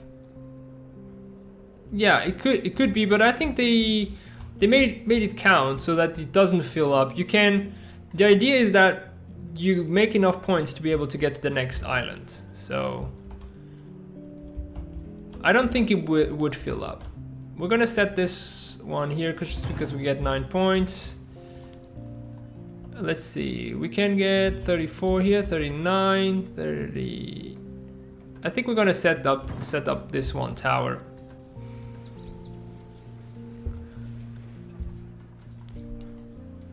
Speaker 1: yeah, it could be. But I think they made it count so that it doesn't fill up. You can. The idea is that you make enough points to be able to get to the next island. So I don't think it would fill up. We're gonna set this one here just because we get 9 points. Let's see, we can get 34 here, 39, 30. I think we're gonna set up this one tower.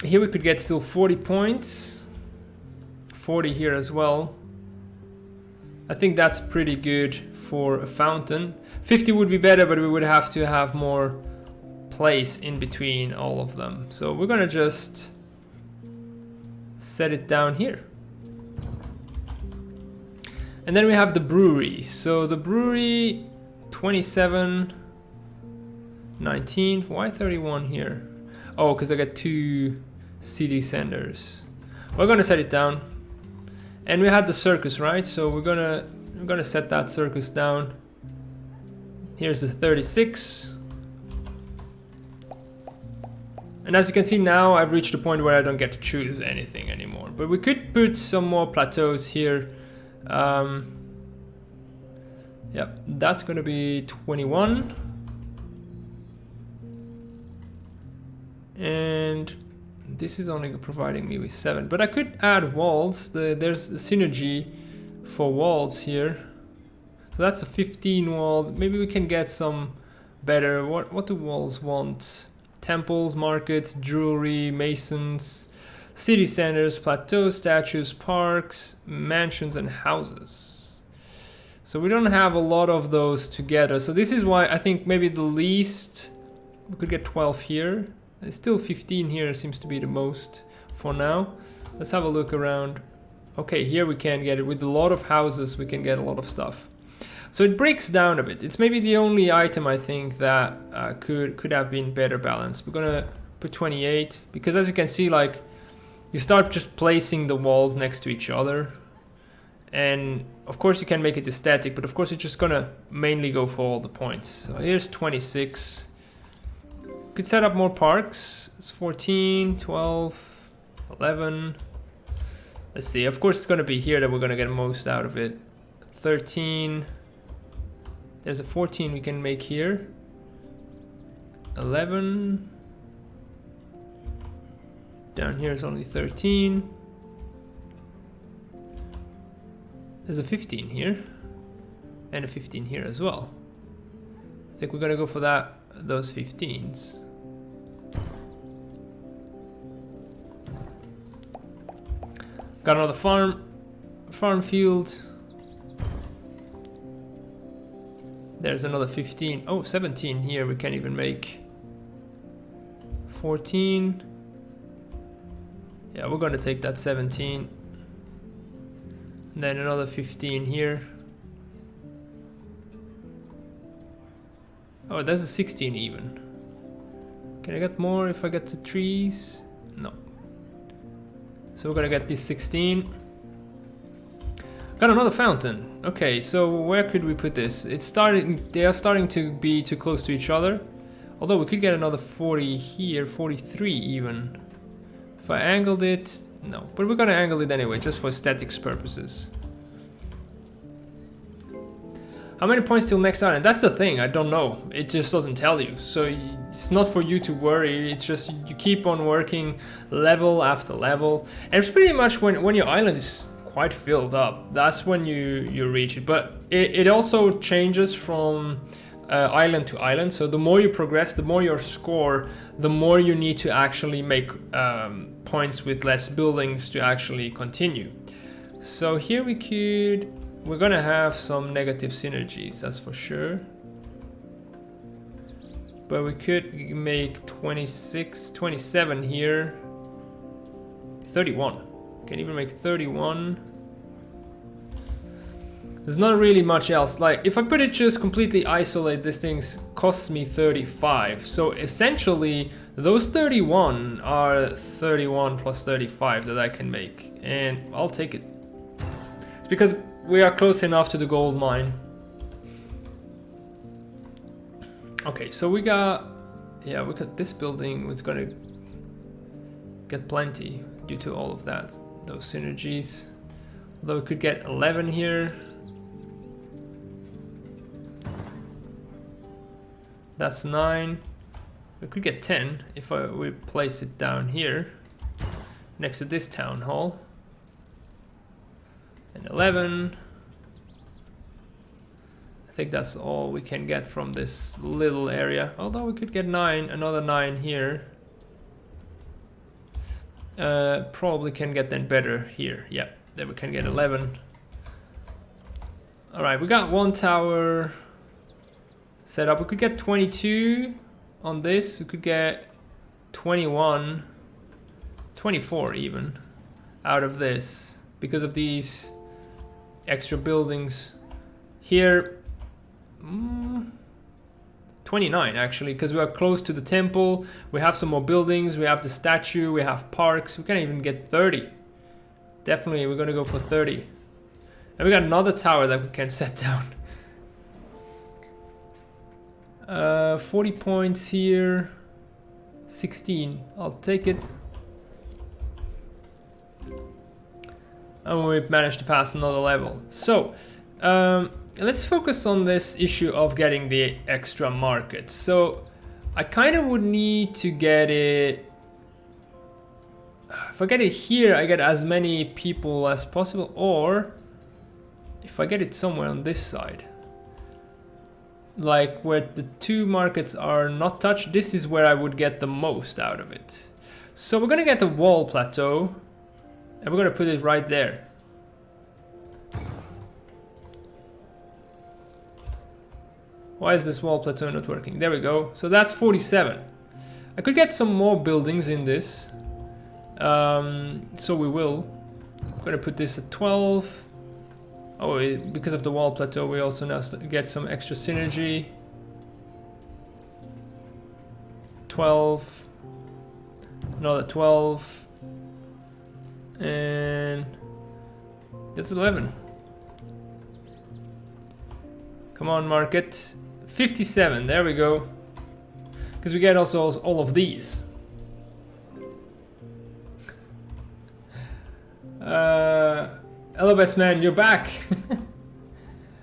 Speaker 1: Here we could get still 40 points. 40 here as well. I think that's pretty good for a fountain. 50 would be better, but we would have to have more place in between all of them. So we're gonna just set it down here. And then we have the brewery. So the brewery, 27, 19. Why 31 here? Oh, because I got 2 city centers. We're gonna set it down. And we had the circus, right? So we're gonna set that circus down. Here's the 36. And as you can see now, I've reached a point where I don't get to choose anything anymore but we could put some more plateaus here. Yep, that's gonna be 21. And this is only providing me with 7, but I could add walls. There's a synergy for walls here. So that's a 15 wall. Maybe we can get some better. What do walls want? Temples, markets, jewelry, masons, city centers, plateaus, statues, parks, mansions, and houses. So we don't have a lot of those together. So this is why I think maybe the least, we could get 12 here. Still 15 here seems to be the most for now. Let's have a look around. Okay, here we can get it. With a lot of houses, we can get a lot of stuff. So it breaks down a bit. It's maybe the only item I think that could have been better balanced. We're gonna put 28 because as you can see, like you start just placing the walls next to each other. And of course you can make it static, but of course you're just gonna mainly go for all the points. So here's 26. Could set up more parks. It's 14, 12, 11. Let's see. Of course, it's going to be here that we're going to get most out of it. 13. There's a 14 we can make here. 11. Down here is only 13. There's a 15 here. And a 15 here as well. I think we're going to go for those 15s. Got another farm field. There's another 15. Oh, 17 here. We can't even make 14. Yeah, we're gonna take that 17. And then another 15 here. Oh, there's a 16 even. Can I get more if I get the trees? No. So we're gonna get this 16. Got another fountain. Okay, so where could we put this? They are starting to be too close to each other. Although we could get another 40 here, 43 even. If I angled it, no. But we're gonna angle it anyway, just for aesthetics purposes. How many points till next island? That's the thing, I don't know. It just doesn't tell you. So it's not for you to worry, it's just you keep on working level after level. And it's pretty much when your island is quite filled up, that's when you reach it. But it also changes from island to island. So the more you progress, the more your score, the more you need to actually make points with less buildings to actually continue. So here we're gonna have some negative synergies, that's for sure. But we could make 26, 27 here. 31. Can even make 31. There's not really much else. Like, if I put it just completely isolate, this thing costs me 35. So essentially, those 31 are 31 plus 35 that I can make. And I'll take it. Because we are close enough to the gold mine. Okay, so we got this building was gonna get plenty due to all of that, those synergies. Although we could get 11 here. That's 9. We could get 10 if we place it down here next to this town hall. And 11. I think that's all we can get from this little area. Although we could get 9, another 9 here. Probably can get then better here. Yeah, then we can get 11. All right, we got one tower set up. We could get 22 on this. We could get 21, 24 even out of this because of these extra buildings here. 29 actually, because we are close to the temple. We have some more buildings, we have the statue, we have parks. We can even get 30. Definitely we're gonna go for 30. And we got another tower that we can set down. 40 points here. 16, I'll take it. and we managed to pass another level. So let's focus on this issue of getting the extra market. So I kind of would need to get it. If I get it here, I get as many people as possible, or if I get it somewhere on this side, like where the two markets are not touched, this is where I would get the most out of it. So we're gonna get the wall plateau, and we're gonna put it right there. Why is this wall plateau not working? There we go. So that's 47. I could get some more buildings in this. So we will. I'm gonna put this at 12. Oh, because of the wall plateau, we also now get some extra synergy. 12. Another 12. And that's 11. Come on, market. 57, there we go. Because we get also all of these. Hello, best man, you're back.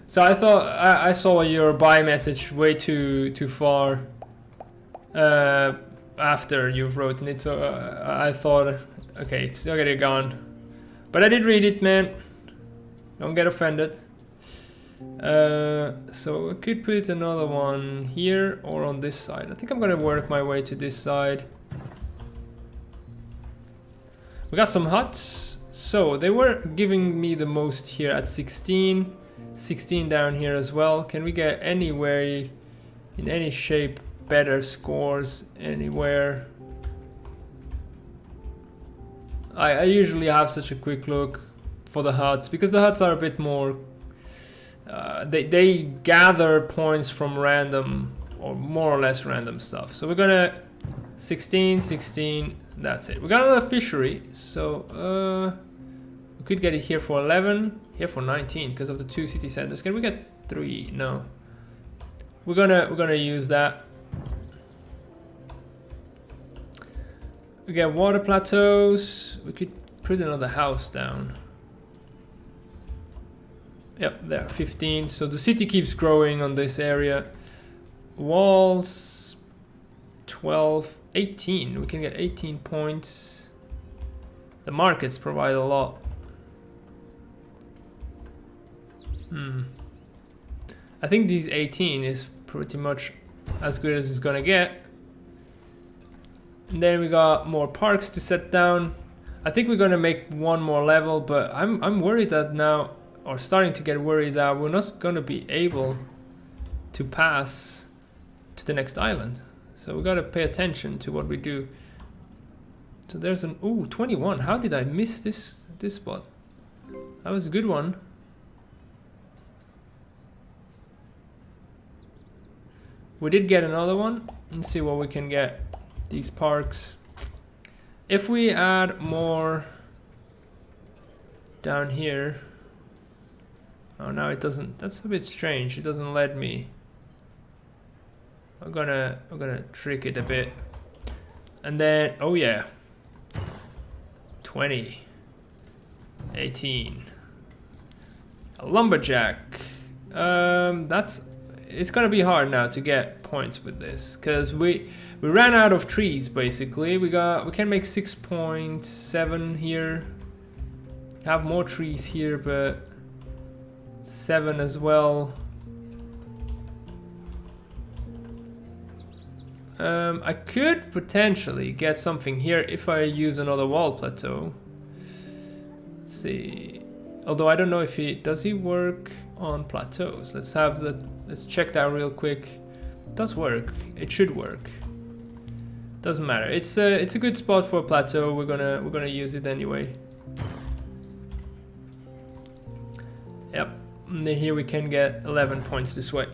Speaker 1: So I thought I saw your buy message way too far after you've written it, so I thought, okay, it's already gone. But I did read it, man. Don't get offended. So I could put another one here or on this side. I think I'm gonna work my way to this side. We got some huts. So they were giving me the most here at 16. 16 down here as well. Can we get anywhere in any shape better scores anywhere? I usually have such a quick look for the huts because the huts are a bit more they gather points from random or more or less random stuff. So we're gonna 16, 16, that's it. We got another fishery, so we could get it here for 11, here for 19 because of the 2 city centers. Can we get 3? No. We're gonna use that. We get water plateaus. We could put another house down. Yep, there, 15. So the city keeps growing on this area. Walls, 12, 18. We can get 18 points. The markets provide a lot. I think these 18 is pretty much as good as it's gonna get. And then we got more parks to set down. I think we're gonna make one more level, but I'm worried that now, or starting to get worried that we're not gonna be able to pass to the next island. So we gotta pay attention to what we do. So there's an 21. How did I miss this spot? That was a good one. We did get another one. Let's see what we can get. These parks. If we add more down here. Oh, now it doesn't. That's a bit strange. It doesn't let me. I'm gonna trick it a bit. And then, oh yeah. 20. 18. A lumberjack. It's gonna be hard now to get points with this because we ran out of trees basically. We can make 6.7 here. Have more trees here, but 7 as well. I could potentially get something here if I use another wall plateau. Let's see. Although I don't know if does he work on plateaus. Let's check that real quick. It does work. It should work. Doesn't matter. It's a good spot for a plateau. We're gonna use it anyway. Yep. And then here we can get 11 points this way.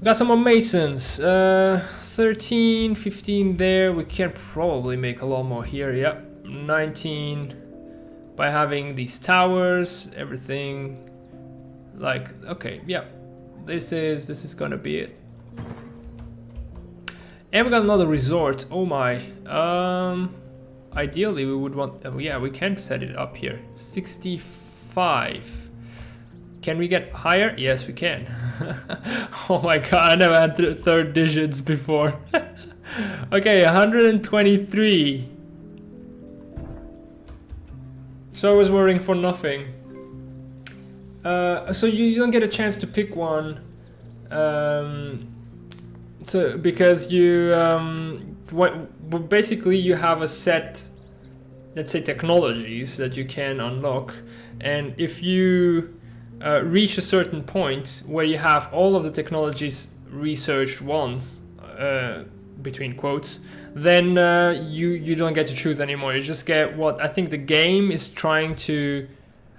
Speaker 1: Got some more masons. 13, 15 there. We can probably make a lot more here. Yep. 19 by having these towers, everything. Like, okay, yeah. This is gonna be it. And we got another resort. Oh my. ideally we would want, yeah, we can set it up here. 65. Can we get higher? Yes, we can. Oh my god, I never had third digits before. Okay, 123. So I was worrying for nothing. So you don't get a chance to pick one. So because you basically you have a set, let's say, technologies that you can unlock, and if you reach a certain point where you have all of the technologies researched once, between quotes, then you don't get to choose anymore. You just get what I think the game is trying to.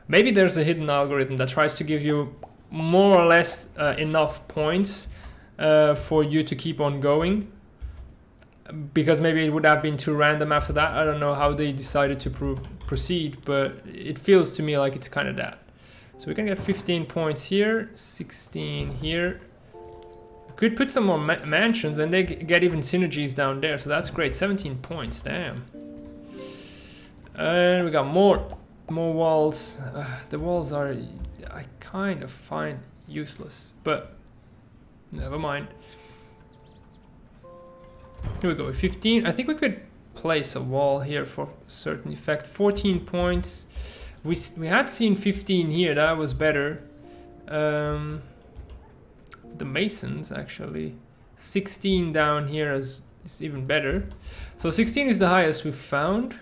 Speaker 1: Maybe there's a hidden algorithm that tries to give you more or less enough points for you to keep on going, because maybe it would have been too random after that. I don't know how they decided to proceed, but it feels to me like it's kind of that. So we can get 15 points here, 16 here. Could put some more mansions and they get even synergies down there, so that's great. 17 points, damn. And we got more walls. The walls are, I kind of find useless, but never mind. Here we go, 15. I think we could place a wall here for certain effect. 14 points. We had seen 15 here, that was better. The masons actually. 16 down here is even better. So 16 is the highest we've found.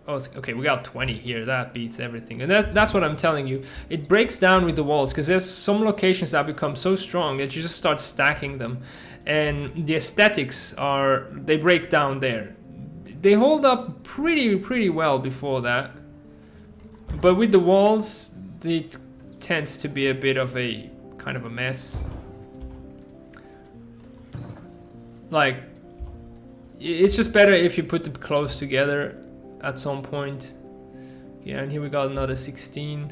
Speaker 1: Oh, okay, we got 20 here. That beats everything. And that's what I'm telling you. It breaks down with the walls because there's some locations that become so strong that you just start stacking them. And the aesthetics they break down there. They hold up pretty well before that. But with the walls, it tends to be a bit of a kind of a mess. Like, it's just better if you put them close together at some point. Yeah, and here we got another 16.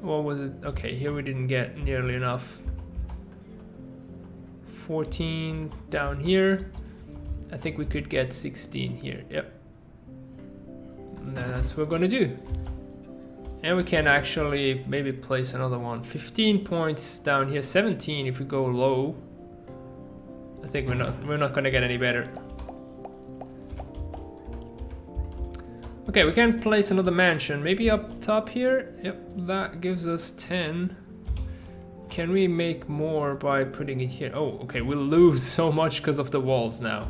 Speaker 1: What was it? Okay, here we didn't get nearly enough. 14 down here. I think we could get 16 here. Yep. And that's what we're gonna do. And we can actually maybe place another one. 15 points down here. 17 if we go low. I think we're not gonna get any better. Okay, we can place another mansion. Maybe up top here. Yep, that gives us 10. Can we make more by putting it here? Oh, okay, we'll lose so much because of the walls now.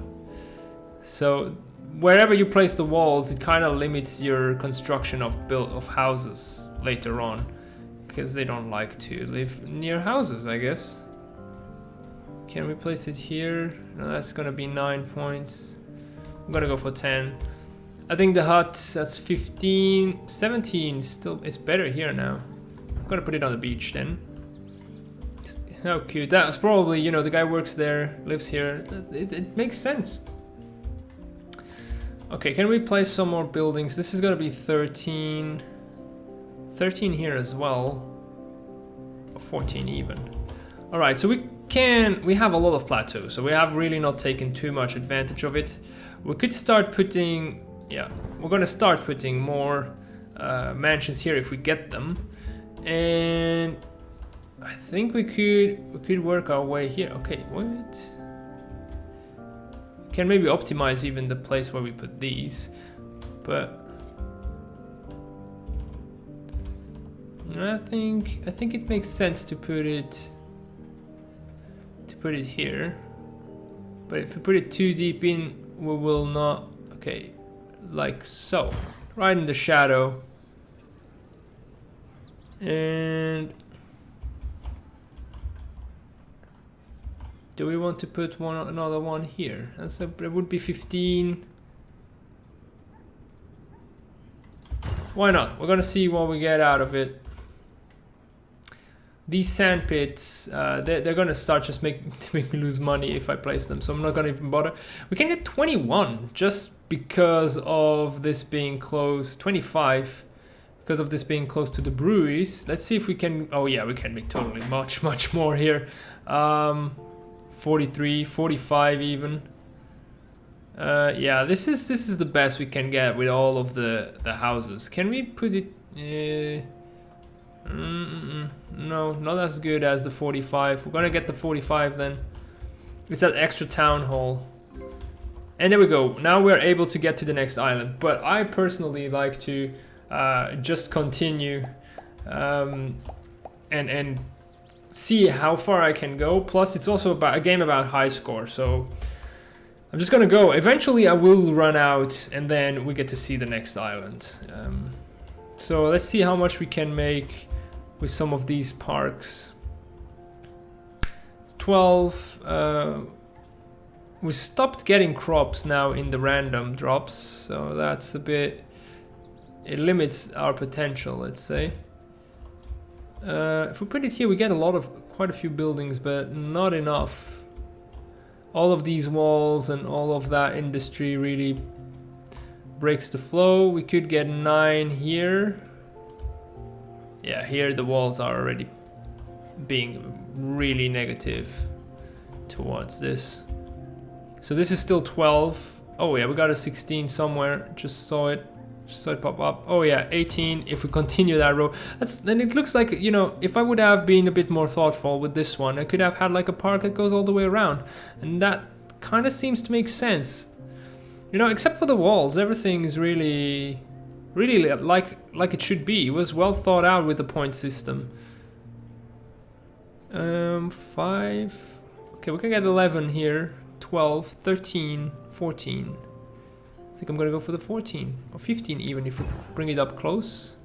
Speaker 1: So wherever you place the walls, it kind of limits your construction of houses later on, because they don't like to live near houses, I guess. Can we place it here? No, that's gonna be 9 points. I'm gonna go for 10. I think the hut, that's 15, 17. Still, it's better here now. I'm gonna put it on the beach then. How cute. That's probably, you know, the guy works there, lives here. It makes sense. Okay, can we place some more buildings? This is gonna be 13. 13 here as well. Or 14 even. Alright, so we have a lot of plateaus, so we have really not taken too much advantage of it. We could start putting, yeah, we're gonna start putting more mansions here if we get them. And I think we could work our way here. Okay, what? Can maybe optimize even the place where we put these, but I think it makes sense to put it here. But if we put it too deep in, we will not. Okay, like so, right in the shadow. And do we want to put another one here? It would be 15. Why not? We're gonna see what we get out of it. These sand pits, they're gonna start just to make me lose money if I place them, so I'm not gonna even bother. We can get 21 just because of this being close. 25 because of this being close to the breweries. Let's see if we can. Oh yeah, we can make totally much more here. 43, 45 even. Yeah, this is the best we can get with all of the houses. Can we put it? No, not as good as the 45. We're gonna get the 45 then. It's that extra town hall. And there we go. Now we're able to get to the next island. But I personally like to just continue and see how far I can go. Plus, it's also about a game about high score. So I'm just gonna go. Eventually, I will run out, and then we get to see the next island. So let's see how much we can make with some of these parks. It's 12. We stopped getting crops now in the random drops, so that's a bit... It limits our potential, let's say. If we put it here, we get quite a few buildings, but not enough. All of these walls and all of that industry really breaks the flow. We could get 9 here. Yeah, here the walls are already being really negative towards this. So this is still 12. Oh yeah, we got a 16 somewhere. Just saw it pop up. Oh yeah, 18. If we continue that row, then it looks like, you know, if I would have been a bit more thoughtful with this one, I could have had like a park that goes all the way around, and that kind of seems to make sense. You know, except for the walls, everything is really like it should be. It was well thought out with the point system. 5. Okay, we can get 11 here. 12, 13, 14. I think I'm gonna go for the 14 or 15 even if we bring it up close.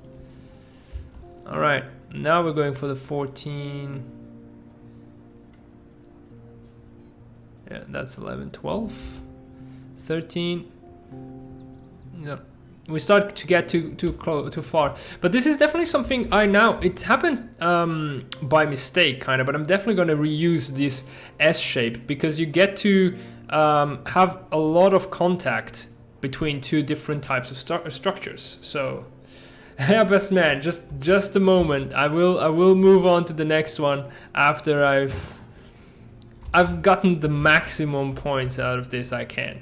Speaker 1: All right, now we're going for the 14. Yeah, that's 11, 12, 13. No, we start to get too far. But this is definitely something it happened by mistake kind of, but I'm definitely going to reuse this S shape because you get to have a lot of contact between two different types of structures. So yeah, best man, just a moment. I will move on to the next one after I've gotten the maximum points out of this I can.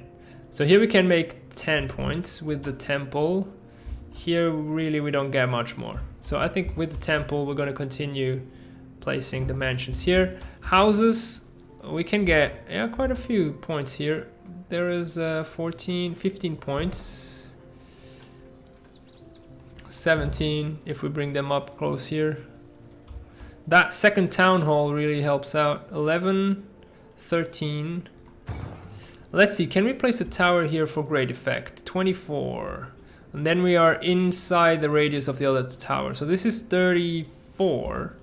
Speaker 1: So here we can make 10 points with the temple. Here really we don't get much more. So I think with the temple we're going to continue placing the mansions here. Houses, we can get quite a few points here. There is 15 points. 17 if we bring them up close here. That second town hall really helps out. 11, 13. Let's see, can we place a tower here for great effect? 24. And then we are inside the radius of the other tower. So this is 34.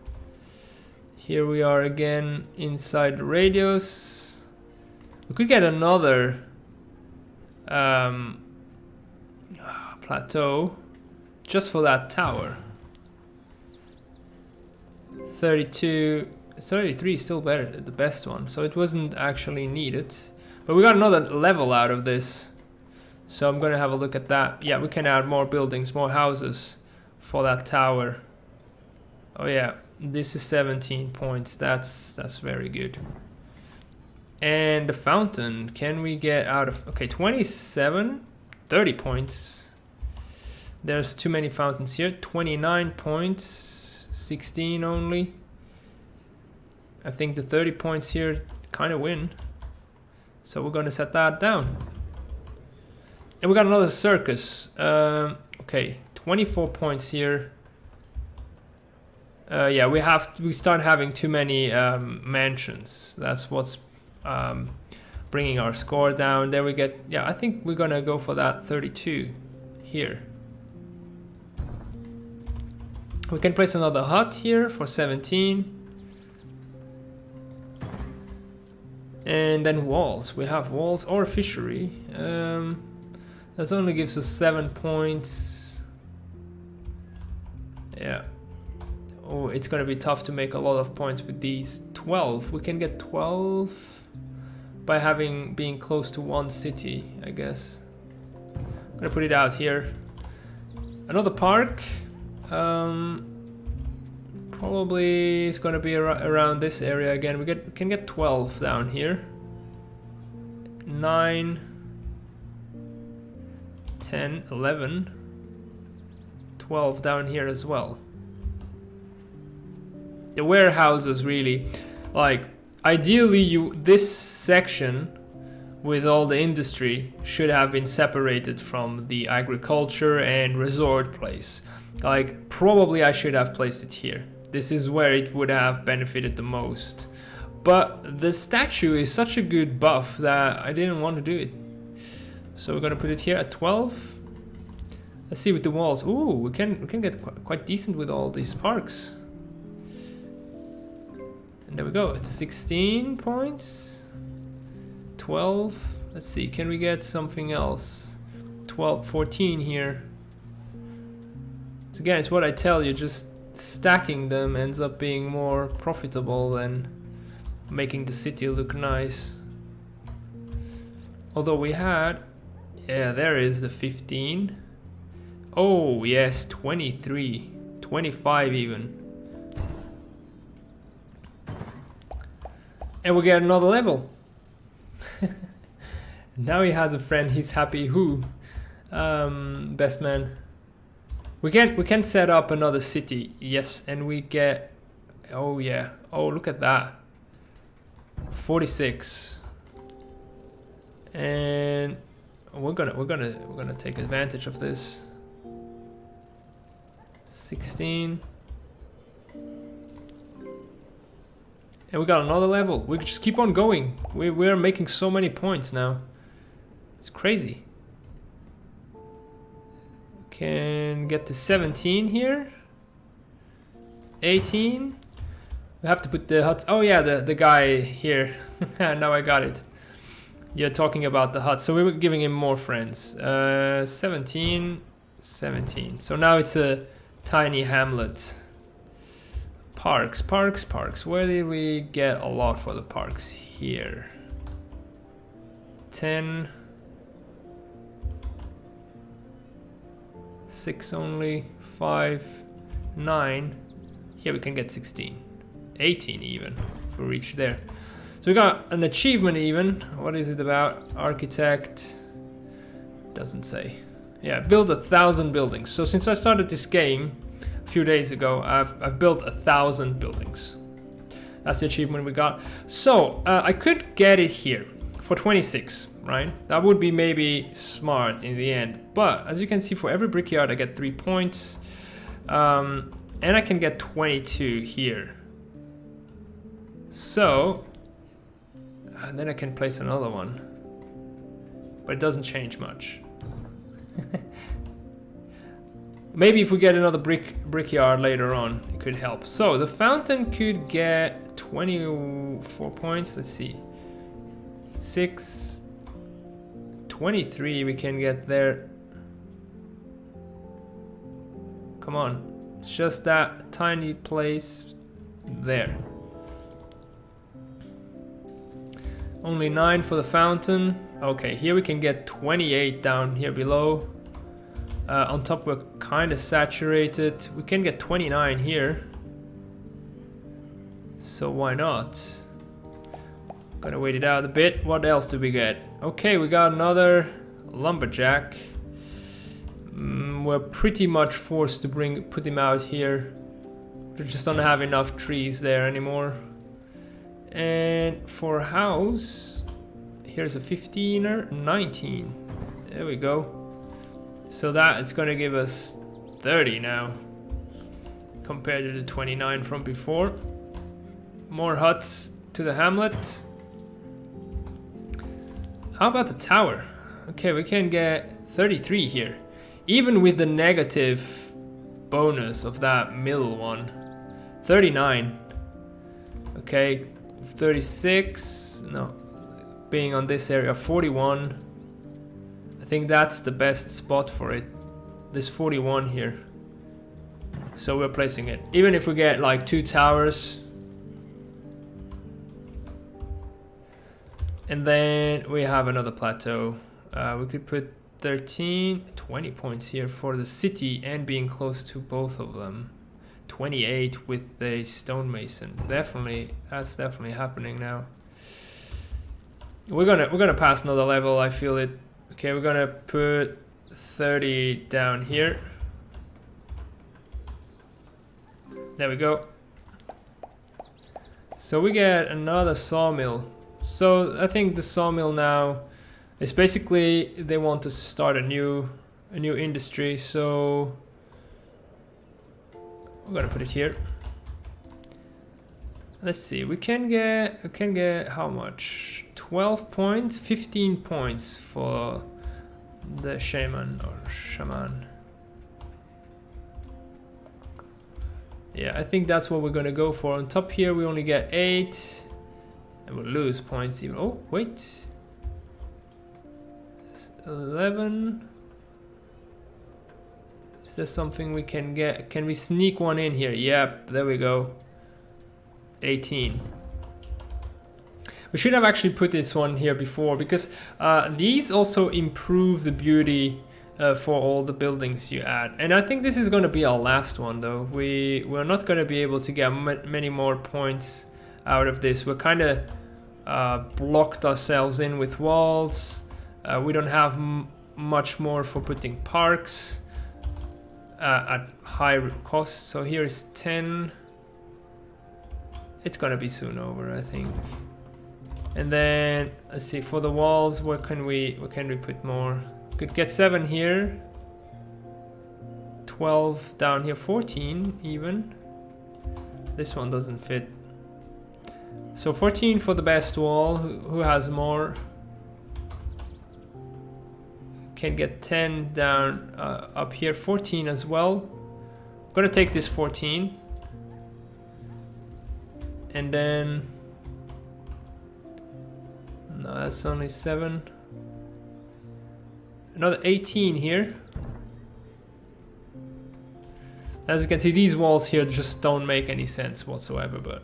Speaker 1: Here we are again inside the radius. We could get another plateau just for that tower. 32. 33 is still better, the best one. So it wasn't actually needed. But we got another level out of this. So I'm gonna have a look at that. Yeah, we can add more buildings, more houses for that tower. Oh yeah, this is 17 points. That's very good. And the fountain, can we get out of... Okay, 27, 30 points. There's too many fountains here. 29 points, 16 only. I think the 30 points here kind of win. So we're going to set that down. And we got another circus. Okay, 24 points here. Yeah, we start having too many mansions. That's what's bringing our score down. There we get, yeah, I think we're going to go for that 32 here. We can place another hut here for 17. And then walls. We have walls or fishery. That only gives us 7 points. Yeah. Oh, it's gonna be tough to make a lot of points with these. 12. We can get 12 by being close to one city, I guess. I'm gonna put it out here. Another park. Probably Probably it's gonna be around this area again. We can get 12 down here. 9, 10, 11, 12 down here as well. The warehouses really, like, ideally this section with all the industry should have been separated from the agriculture and resort place. Like, probably I should have placed it here. This is where it would have benefited the most. But the statue is such a good buff that I didn't want to do it. So we're gonna put it here at 12. Let's see with the walls. Ooh, we can get quite decent with all these parks. And there we go, it's 16 points. 12, let's see, can we get something else? 12, 14 here. So again, it's what I tell you, just stacking them ends up being more profitable than making the city look nice. Although we had, yeah, there is the 15. Oh yes, 23, 25 even. And we get another level. Now he has a friend, he's happy. Who? Best man. We can set up another city, yes, and we get, oh yeah, oh look at that, 46, and we're gonna take advantage of this. 16, and we got another level. We just keep on going. We're making so many points now. It's crazy. Can get to 17 here. 18. We have to put the huts. Oh yeah, the guy here. Now I got it. You're talking about the huts. So we were giving him more friends. 17. 17. So now it's a tiny hamlet. Parks, parks, parks. Where did we get a lot for the parks? Here. 10. 6 only, 5, 9. Here we can get 16, 18 even if we reach there. So we got an achievement even. What is it about? Architect, doesn't say. Yeah, build 1,000 buildings. So since I started this game a few days ago, I've built 1,000 buildings. That's the achievement we got. So I could get it here for 26, right? That would be maybe smart in the end. But as you can see, for every brickyard I get 3 points. And I can get 22 here. So, and then I can place another one. But it doesn't change much. Maybe if we get another brickyard later on, it could help. So the fountain could get 24 points. Let's see. 6, 23 we can get there. Come on, it's just that tiny place there. Only 9 for the fountain. Okay, here we can get 28 down here below. On top we're kind of saturated. We can get 29 here. So why not? Gonna wait it out a bit. What else do we get? Okay, we got another lumberjack. We're pretty much forced to put him out here. We just don't have enough trees there anymore. And for a house, here's a 15er, 19. There we go. So that is gonna give us 30 now, compared to the 29 from before. More huts to the hamlet. How about the tower? Okay, we can get 33 here. Even with the negative bonus of that middle one. 39. Okay, 36. No, being on this area, 41. I think that's the best spot for it. This 41 here. So we're placing it. Even if we get like 2 towers. And then we have another plateau. We could put 13, 20 points here for the city and being close to both of them. 28 with a stonemason. Definitely, that's definitely happening now. We're gonna pass another level. I feel it. Okay, we're gonna put 30 down here. There we go. So we get another sawmill. So I think the sawmill now is basically they want to start a new industry. So we're gonna put it here. Let's see. We can get how much? 12 points, 15 points for the shaman or shaman. Yeah, I think that's what we're gonna go for. On top here we only get 8 and we'll lose points even. Oh wait, 11. Is there something we can get? Can we sneak one in here? Yep, there we go. 18. We should have actually put this one here before, because these also improve the beauty for all the buildings you add. And I think this is going to be our last one though. We're not going to be able to get many more points out of this. We're kind of blocked ourselves in with walls. We don't have much more for putting parks at high cost. So here is 10. It's going to be soon over, I think. And then let's see, for the walls, where can we put more? Could get 7 here, 12 down here, 14 even. This one doesn't fit. So 14 for the best wall. Who has more? Can get 10 down up here, 14 as well. I'm gonna take this 14. And then, no, that's only 7. Another 18 here. As you can see, these walls here just don't make any sense whatsoever, but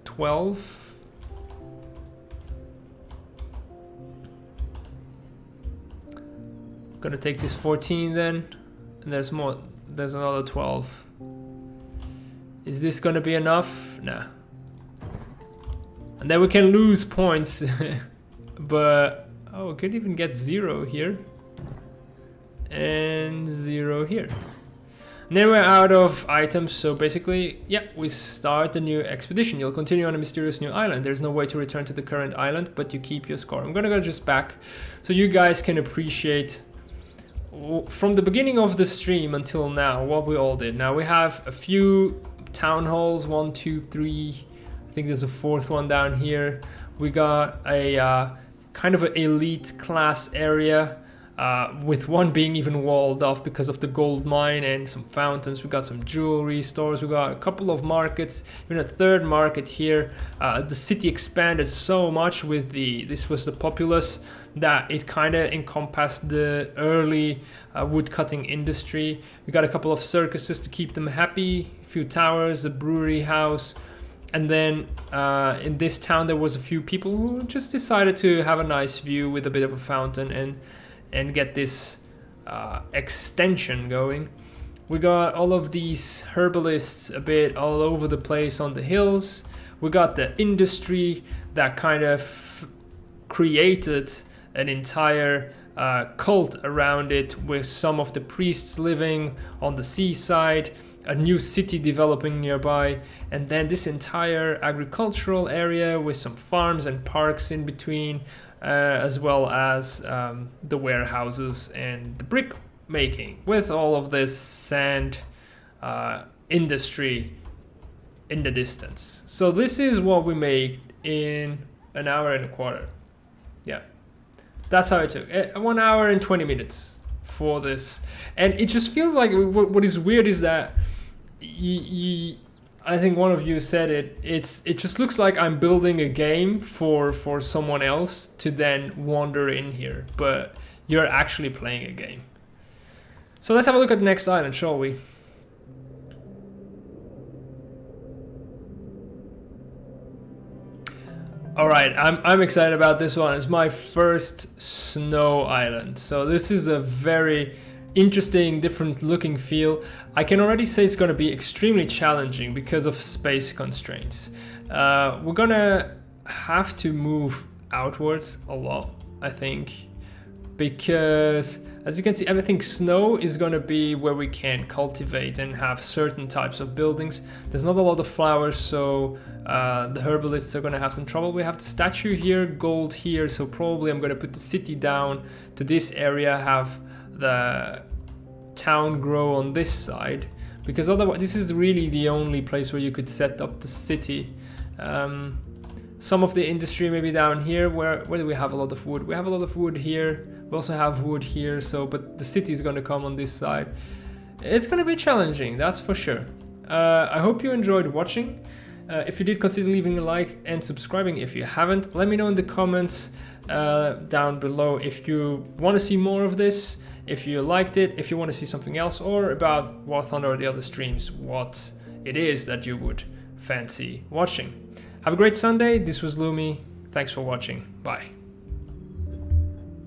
Speaker 1: 12. Gonna take this 14 then, and there's more. There's another 12. Is this gonna be enough? Nah. And then we can lose points. But, oh, we could even get 0 here. And 0 here. And then we're out of items, so basically, yeah, we start a new expedition. You'll continue on a mysterious new island. There's no way to return to the current island, but you keep your score. I'm gonna go just back so you guys can appreciate from the beginning of the stream until now what we all did. Now we have a few town halls, 1, 2, 3. I think there's a 4th one down here. We got a kind of an elite class area, with one being even walled off because of the gold mine and some fountains. We got some jewelry stores. We got a couple of markets, even a 3rd market here. The city expanded so much with this was the populace, that it kind of encompassed the early woodcutting industry. We got a couple of circuses to keep them happy, a few towers, a brewery house. And then in this town there was a few people who just decided to have a nice view with a bit of a fountain and get this extension going. We got all of these herbalists a bit all over the place on the hills. We got the industry that kind of created an entire cult around it, with some of the priests living on the seaside, a new city developing nearby, and then this entire agricultural area with some farms and parks in between, as well as the warehouses and the brick making, with all of this sand industry in the distance. So this is what we made in an hour and a quarter. Yeah, that's how it took 1 hour and 20 minutes for this. And it just feels like what is weird is that I think one of you said it just looks like I'm building a game for someone else to then wander in here, but you're actually playing a game. So let's have a look at the next island, shall we? All right, I'm excited about this one. It's my first snow island. So this is a very interesting, different looking feel. I can already say it's going to be extremely challenging because of space constraints. We're going to have to move outwards a lot, I think, because as you can see, everything snow is going to be where we can cultivate and have certain types of buildings. There's not a lot of flowers, so the herbalists are going to have some trouble. We have the statue here, gold here, so probably I'm going to put the city down to this area, have the town grow on this side, because otherwise this is really the only place where you could set up the city. Some of the industry maybe down here. Where do we have a lot of wood? We have a lot of wood here. We also have wood here, so but the city is going to come on this side. It's going to be challenging, that's for sure. I hope you enjoyed watching. If you did, consider leaving a like and subscribing if you haven't. Let me know in the comments down below if you want to see more of this, if you liked it, if you want to see something else, or about War Thunder or the other streams, what it is that you would fancy watching. Have a great Sunday. This was Lumi. Thanks for watching. Bye.